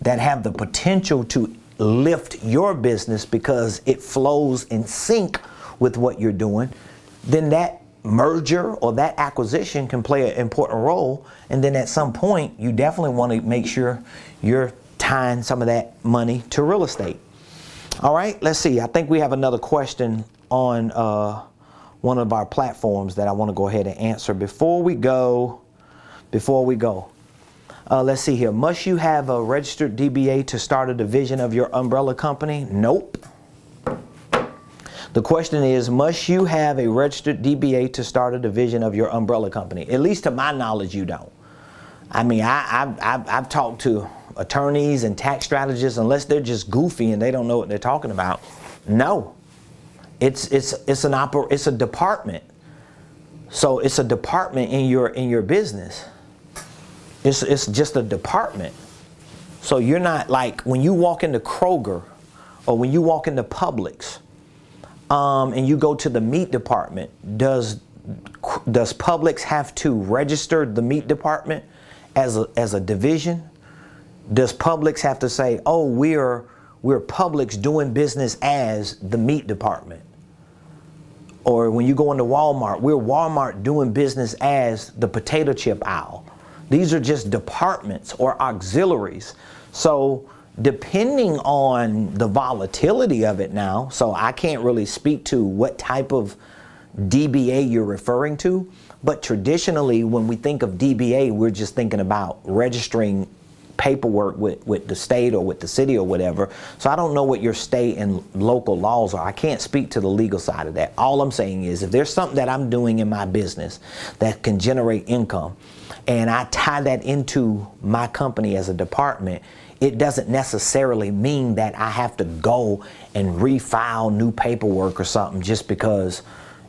that have the potential to lift your business because it flows in sync with what you're doing, then that merger or that acquisition can play an important role. And then at some point, you definitely want to make sure you're tying some of that money to real estate. All right, let's see. I think we have another question on one of our platforms that I want to go ahead and answer before we go. Let's see here. Must you have a registered DBA to start a division of your umbrella company? Nope. The question is, must you have a registered DBA to start a division of your umbrella company? At least to my knowledge, you don't. I mean, I've talked to attorneys and tax strategists, unless they're just goofy and they don't know what they're talking about. No, it's a department. So it's a department in your business. It's just a department. So you're not like when you walk into Kroger or when you walk into Publix, and you go to the meat department, does Publix have to register the meat department as a division? Does Publix have to say, oh, we're Publix doing business as the meat department? Or when you go into Walmart, we're Walmart doing business as the potato chip aisle. These are just departments or auxiliaries. So depending on the volatility of it now, so I can't really speak to what type of DBA you're referring to, but traditionally when we think of DBA, we're just thinking about registering paperwork with the state or with the city or whatever. So I don't know what your state and local laws are. I can't speak to the legal side of that. All I'm saying is if there's something that I'm doing in my business that can generate income and I tie that into my company as a department, it doesn't necessarily mean that I have to go and refile new paperwork or something just because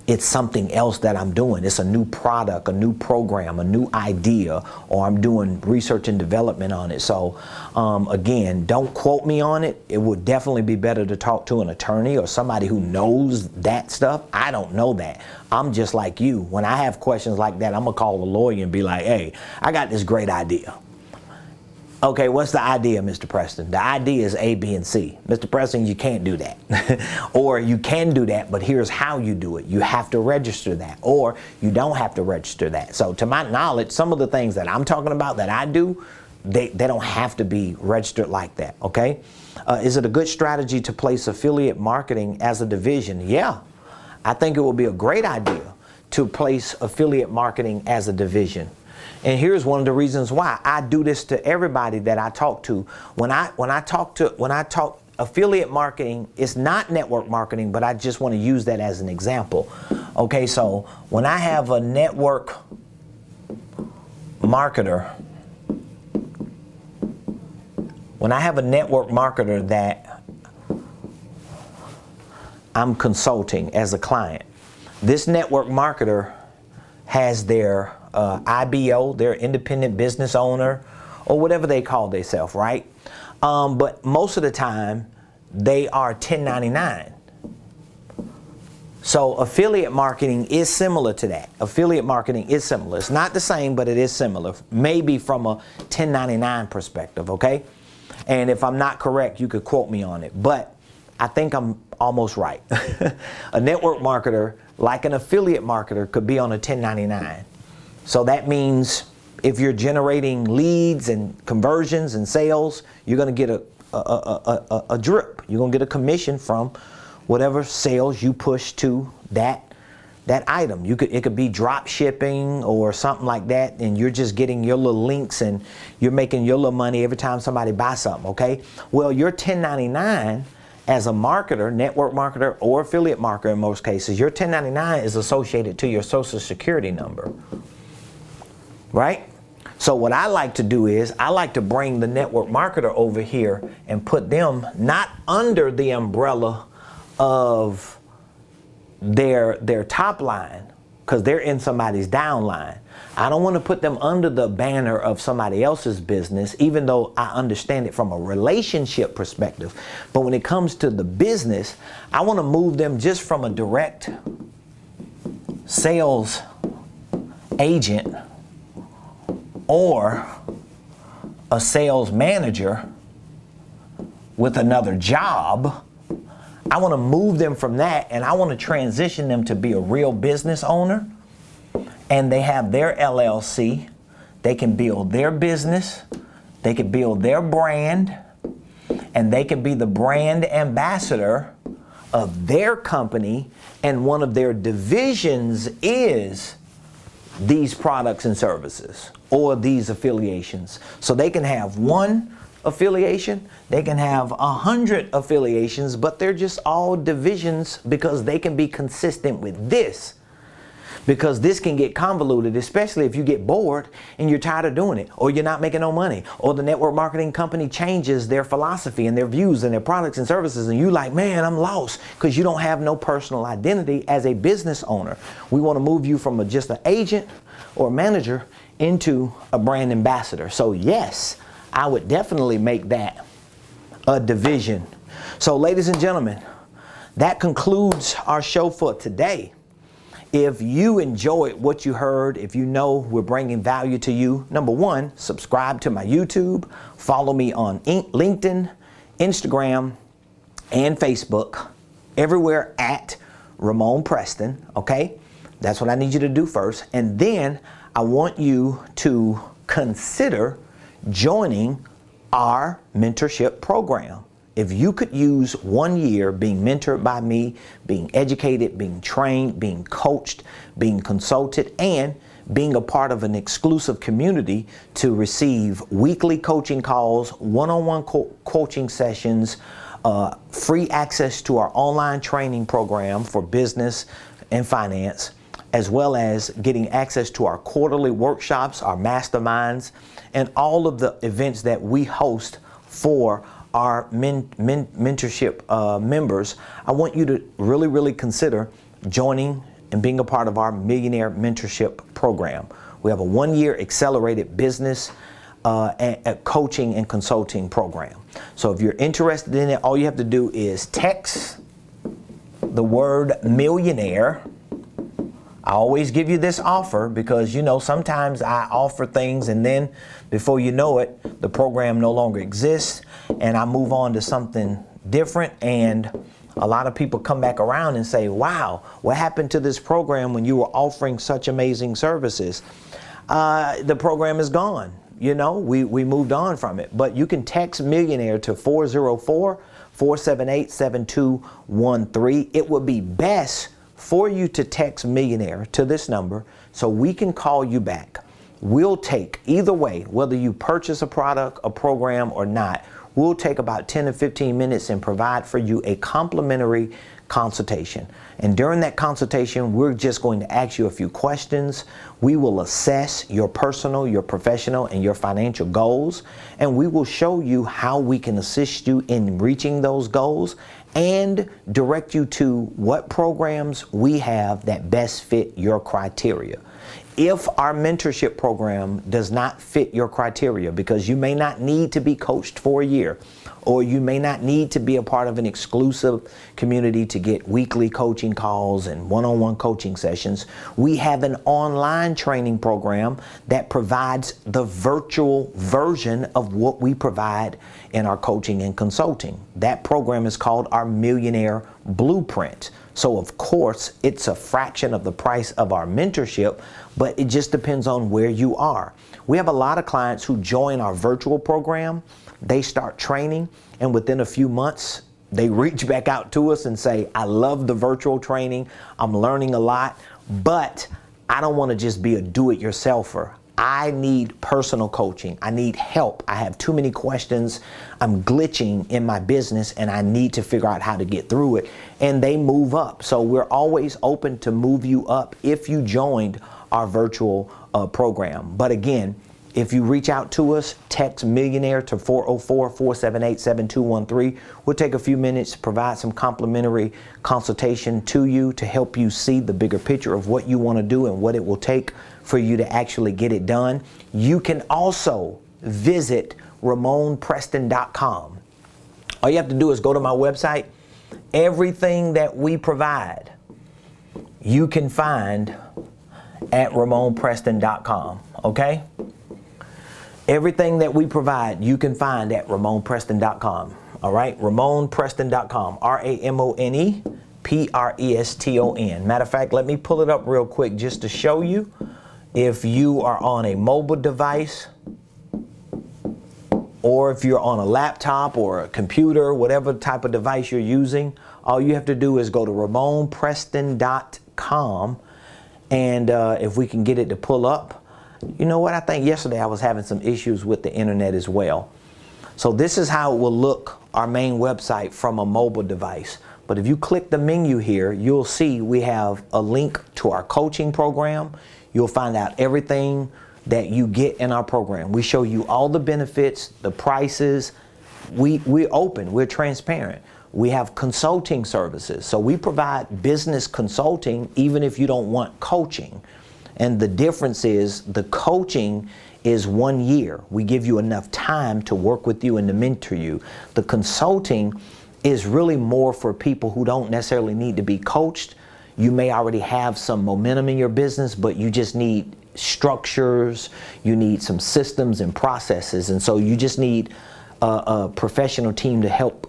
it's something else that I'm doing. It's a new product, a new program, a new idea, or I'm doing research and development on it. So again, don't quote me on it. It would definitely be better to talk to an attorney or somebody who knows that stuff. I don't know that. I'm just like you. When I have questions like that, I'm gonna call a lawyer and be like, hey, I got this great idea. Okay, what's the idea, Mr. Preston? The idea is A, B, and C. Mr. Preston, you can't do that. Or you can do that, but here's how you do it. You have to register that, or you don't have to register that. So to my knowledge, some of the things that I'm talking about that I do, they don't have to be registered like that, okay? Is it a good strategy to place affiliate marketing as a division? Yeah, I think it would be a great idea to place affiliate marketing as a division. And here's one of the reasons why. I do this to everybody that I talk to. When I talk affiliate marketing, it's not network marketing, but I just want to use that as an example. Okay, so when I have a network marketer, that I'm consulting as a client, this network marketer has their IBO, their independent business owner, or whatever they call themselves, right? But most of the time, they are 1099. So affiliate marketing is similar to that. Affiliate marketing is similar. It's not the same, but it is similar, maybe from a 1099 perspective, okay? And if I'm not correct, you could quote me on it, but I think I'm almost right. A network marketer, like an affiliate marketer, could be on a 1099. So that means if you're generating leads and conversions and sales, you're going to get a drip. You're going to get a commission from whatever sales you push to that item. It could be drop shipping or something like that, and you're just getting your little links and you're making your little money every time somebody buys something, okay? Well, your 1099 as a marketer, network marketer, or affiliate marketer in most cases, your 1099 is associated to your social security number. Right? So what I like to do is I like to bring the network marketer over here and put them not under the umbrella of their top line, because they're in somebody's down line. I don't want to put them under the banner of somebody else's business, even though I understand it from a relationship perspective. But when it comes to the business, I want to move them just from a direct sales agent or a sales manager with another job. I want to move them from that, and I want to transition them to be a real business owner, and they have their LLC. They can build their business, they can build their brand, and they can be the brand ambassador of their company, and one of their divisions is these products and services or these affiliations. So they can have one affiliation, they can have 100 affiliations, but they're just all divisions because they can be consistent with this. Because this can get convoluted, especially if you get bored and you're tired of doing it, or you're not making no money, or the network marketing company changes their philosophy and their views and their products and services, and you like, man, I'm lost, because you don't have no personal identity as a business owner. We want to move you from just an agent or manager into a brand ambassador. So yes, I would definitely make that a division. So ladies and gentlemen, that concludes our show for today. If you enjoyed what you heard, if you know we're bringing value to you, number one, subscribe to my YouTube, follow me on LinkedIn, Instagram, and Facebook, everywhere at Ramon Preston, okay? That's what I need you to do first. And then I want you to consider joining our mentorship program. If you could use 1 year being mentored by me, being educated, being trained, being coached, being consulted, and being a part of an exclusive community to receive weekly coaching calls, one-on-one coaching sessions, free access to our online training program for business and finance, as well as getting access to our quarterly workshops, our masterminds, and all of the events that we host for our mentorship members, I want you to really consider joining in being a part of our Millionaire Mentorship program. We have a 1-year accelerated business coaching and consulting program. So if you're interested in it, all you have to do is text the word millionaire. I always give you this offer because, you know, sometimes I offer things and then before you know it, the program no longer exists and I move on to something different, and a lot of people come back around and say, wow, what happened to this program when you were offering such amazing services? The program is gone. You know, we moved on from it. But you can text millionaire to 404-478-7213. It would be best for you to text millionaire to this number so we can call you back. We'll take either way, whether you purchase a product, a program or not, we'll take about 10 to 15 minutes and provide for you a complimentary consultation. And during that consultation, we're just going to ask you a few questions. We will assess your personal, your professional, and your financial goals. And we will show you how we can assist you in reaching those goals and direct you to what programs we have that best fit your criteria. If our mentorship program does not fit your criteria, because you may not need to be coached for a year, or you may not need to be a part of an exclusive community to get weekly coaching calls and one-on-one coaching sessions, we have an online training program that provides the virtual version of what we provide in our coaching and consulting. That program is called our Millionaire Blueprint. So of course, it's a fraction of the price of our mentorship, but it just depends on where you are. We have a lot of clients who join our virtual program. They start training, and within a few months, they reach back out to us and say, I love the virtual training. I'm learning a lot, but I don't want to just be a do-it-yourselfer. I need personal coaching. I need help. I have too many questions. I'm glitching in my business and I need to figure out how to get through it. And they move up. So we're always open to move you up if you joined our virtual program. But again, if you reach out to us, text millionaire to 404-478-7213. We'll take a few minutes to provide some complimentary consultation to you to help you see the bigger picture of what you want to do and what it will take for you to actually get it done. You can also visit RamonPreston.com. All you have to do is go to my website. Everything that we provide, you can find at RamonPreston.com, okay? Everything that we provide, you can find at RamonPreston.com. All right, RamonPreston.com, RamonePreston. Matter of fact, let me pull it up real quick just to show you. If you are on a mobile device, or if you're on a laptop or a computer, whatever type of device you're using, all you have to do is go to RamonPreston.com, and if we can get it to pull up. You know what? I think yesterday I was having some issues with the internet as well. So this is how it will look, our main website from a mobile device. But if you click the menu here, you'll see we have a link to our coaching program. You'll find out everything that you get in our program. We show you all the benefits, the prices. We're open, we're transparent. We have consulting services. So we provide business consulting even if you don't want coaching. And the difference is the coaching is 1 year. We give you enough time to work with you and to mentor you. The consulting is really more for people who don't necessarily need to be coached. You may already have some momentum in your business, but you just need structures, you need some systems and processes. And so you just need a professional team to help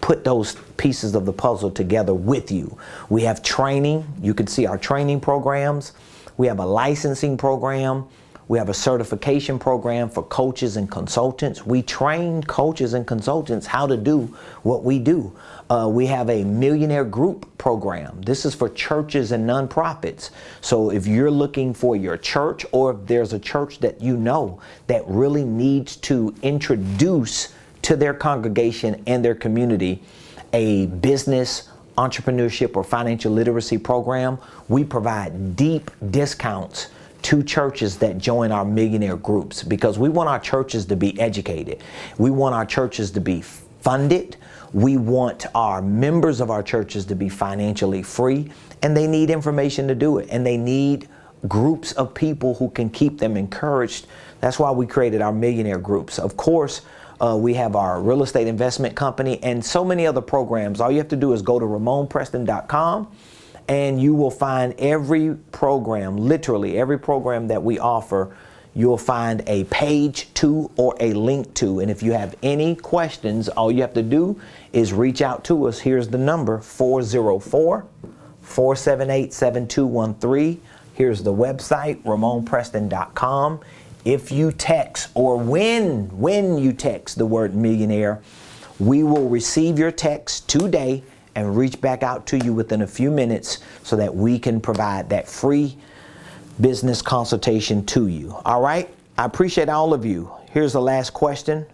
put those pieces of the puzzle together with you. We have training. You can see our training programs. We have a licensing program. We have a certification program for coaches and consultants. We train coaches and consultants how to do what we do. We have a millionaire group program. This is for churches and nonprofits. So if you're looking for your church, or if there's a church that you know that really needs to introduce to their congregation and their community a business, entrepreneurship, or financial literacy program, we provide deep discounts to churches that join our millionaire groups, because we want our churches to be educated. We want our churches to be funded. We want our members of our churches to be financially free, and they need information to do it. And they need groups of people who can keep them encouraged. That's why we created our millionaire groups. Of course, we have our real estate investment company and so many other programs. All you have to do is go to RamonPreston.com and you will find every program, literally every program that we offer, you'll find a page to or a link to. And if you have any questions, all you have to do is reach out to us. Here's the number, 404-478-7213. Here's the website, RamonPreston.com. If you text, or when you text the word millionaire, we will receive your text today and reach back out to you within a few minutes so that we can provide that free business consultation to you. All right? I appreciate all of you. Here's the last question.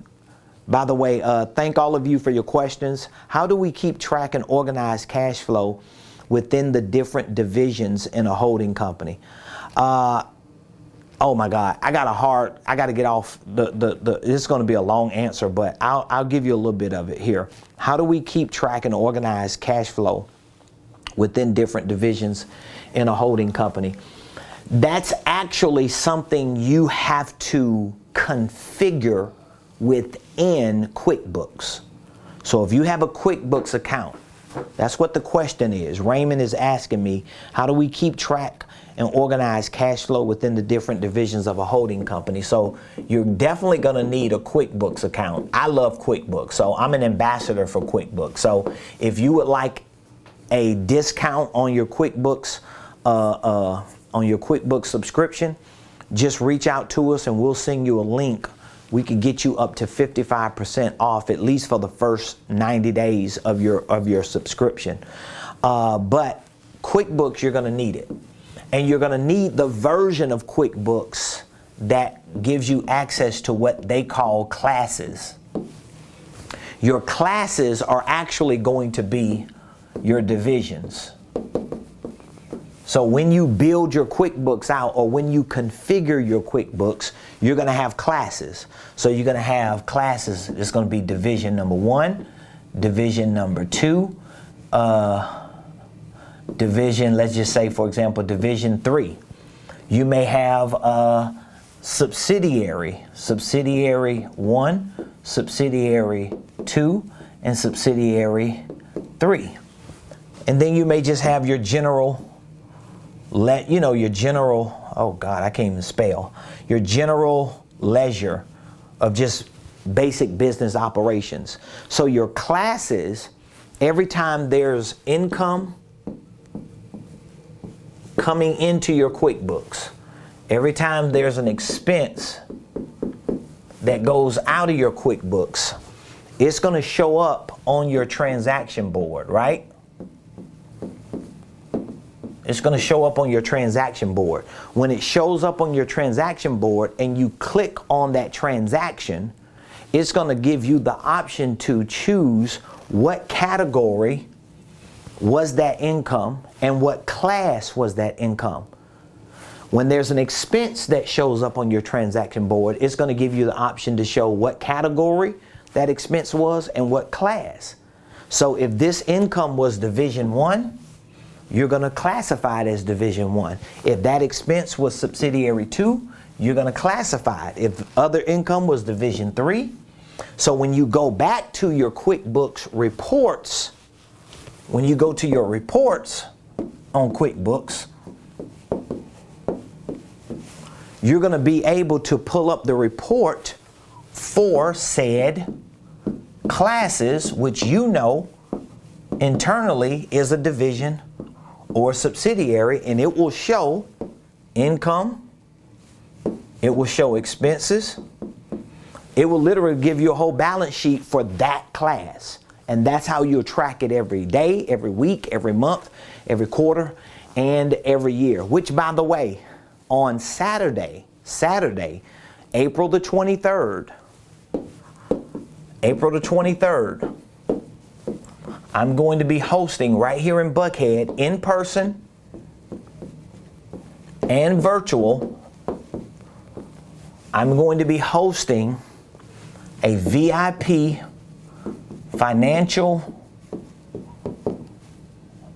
By the way, thank all of you for your questions. How do we keep track and organize cash flow within the different divisions in a holding company? Oh my God, I got to get off this is going to be a long answer, but I'll give you a little bit of it here. How do we keep track and organize cash flow within different divisions in a holding company? That's actually something you have to configure within QuickBooks. So if you have a QuickBooks account, that's what the question is. Raymond is asking me, how do we keep track and organize cash flow within the different divisions of a holding company? So you're definitely going to need a QuickBooks account. I love QuickBooks, so I'm an ambassador for QuickBooks. So if you would like a discount on your QuickBooks subscription, just reach out to us and we'll send you a link. We could get you up to 55% off, at least for the first 90 days of your subscription. But QuickBooks, you're going to need it. And you're going to need the version of QuickBooks that gives you access to what they call classes. Your classes are actually going to be your divisions. So when you build your QuickBooks out, or when you configure your QuickBooks, you're going to have classes. So you're going to have classes. It's going to be division number 1, division number 2, division, let's just say, for example, division 3. You may have subsidiary 1, subsidiary 2, and subsidiary 3. And then you may just have your general, your general ledger of just basic business operations. So your classes, every time there's income coming into your QuickBooks, every time there's an expense that goes out of your QuickBooks, it's going to show up on your transaction board, right? It's going to show up on your transaction board. When it shows up on your transaction board and you click on that transaction, it's going to give you the option to choose what category was that income and what class was that income. When there's an expense that shows up on your transaction board, it's going to give you the option to show what category that expense was and what class. So if this income was division 1, you're going to classify it as division 1. If that expense was subsidiary 2, you're going to classify it. If other income was division 3. So when you go back to your QuickBooks reports, when you go to your reports on QuickBooks, you're going to be able to pull up the report for said classes, which internally is a division or subsidiary, and it will show income, it will show expenses, it will literally give you a whole balance sheet for that class. And that's how you'll track it every day, every week, every month, every quarter, and every year. Which, by the way, on Saturday, April the 23rd, I'm going to be hosting right here in Buckhead, in person and virtual. I'm going to be hosting a VIP financial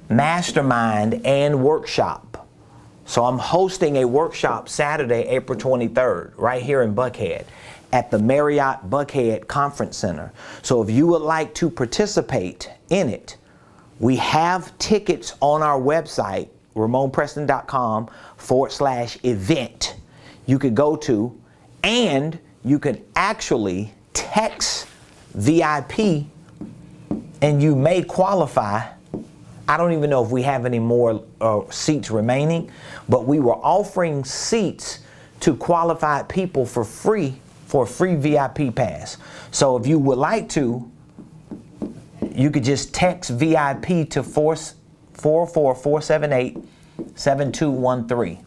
mastermind and workshop. So I'm hosting a workshop Saturday, April 23rd, right here in Buckhead at the Marriott Buckhead Conference Center. So if you would like to participate in it, we have tickets on our website, RamonPreston.com/event. You could go to, and you can actually text VIP and you may qualify. I don't even know if we have any more seats remaining, but we were offering seats to qualified people for free, for a free VIP pass. So if you would like to, you could just text VIP to 444-478-7213.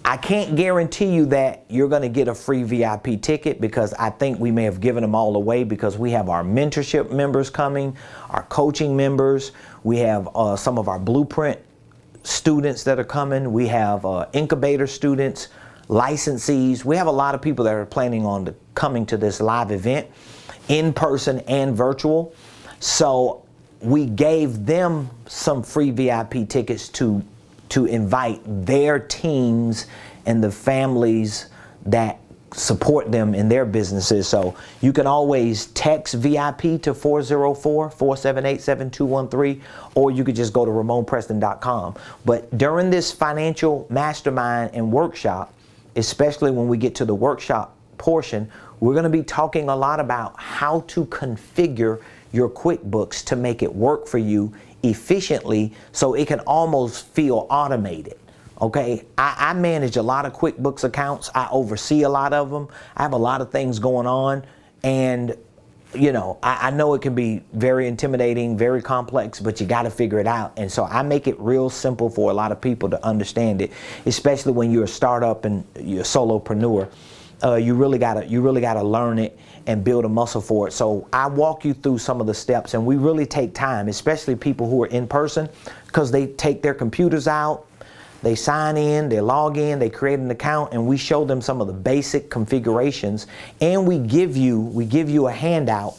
I can't guarantee you that you're going to get a free VIP ticket, because I think we may have given them all away, because we have our mentorship members coming, our coaching members, we have some of our Blueprint students that are coming, we have incubator students, licensees. We have a lot of people that are planning on coming to this live event, in person and virtual. So we gave them some free VIP tickets to invite their teams and the families that support them in their businesses. So you can always text VIP to 404-478-7213, or you could just go to RamonPreston.com. But during this financial mastermind and workshop, especially when we get to the workshop portion, we're going to be talking a lot about how to configure your QuickBooks to make it work for you efficiently, so it can almost feel automated. Okay, I manage a lot of QuickBooks accounts. I oversee a lot of them. I have a lot of things going on, and you know, I know it can be very intimidating, very complex, but you got to figure it out. And so I make it real simple for a lot of people to understand it, especially when you're a startup and you're a solopreneur. You really gotta learn it and build a muscle for it. So I walk you through some of the steps, and we really take time, especially people who are in person, because they take their computers out, they sign in, they log in, they create an account, and we show them some of the basic configurations, and we give you a handout.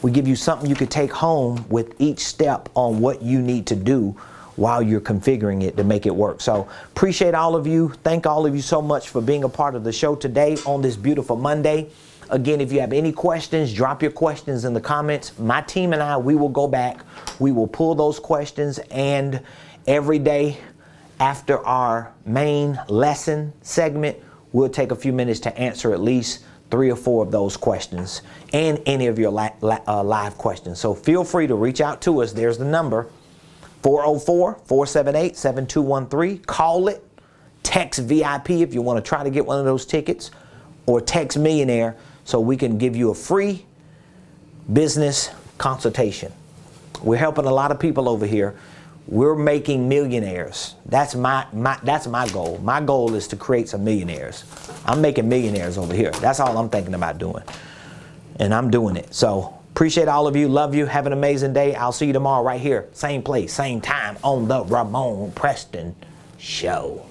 We give you something you could take home with each step on what you need to do while you're configuring it to make it work. So appreciate all of you. Thank all of you so much for being a part of the show today on this beautiful Monday. Again, if you have any questions, drop your questions in the comments. My team and I, we will go back. We will pull those questions, and every day after our main lesson segment, we'll take a few minutes to answer at least 3 or 4 of those questions and any of your live questions. So feel free to reach out to us. There's the number, 404-478-7213. Call it, text VIP if you want to try to get one of those tickets, or text Millionaire so we can give you a free business consultation. We're helping a lot of people over here. We're making millionaires. That's my goal. My goal is to create some millionaires. I'm making millionaires over here. That's all I'm thinking about doing. And I'm doing it. So appreciate all of you. Love you. Have an amazing day. I'll see you tomorrow right here. Same place, same time on the Ramon Preston Show.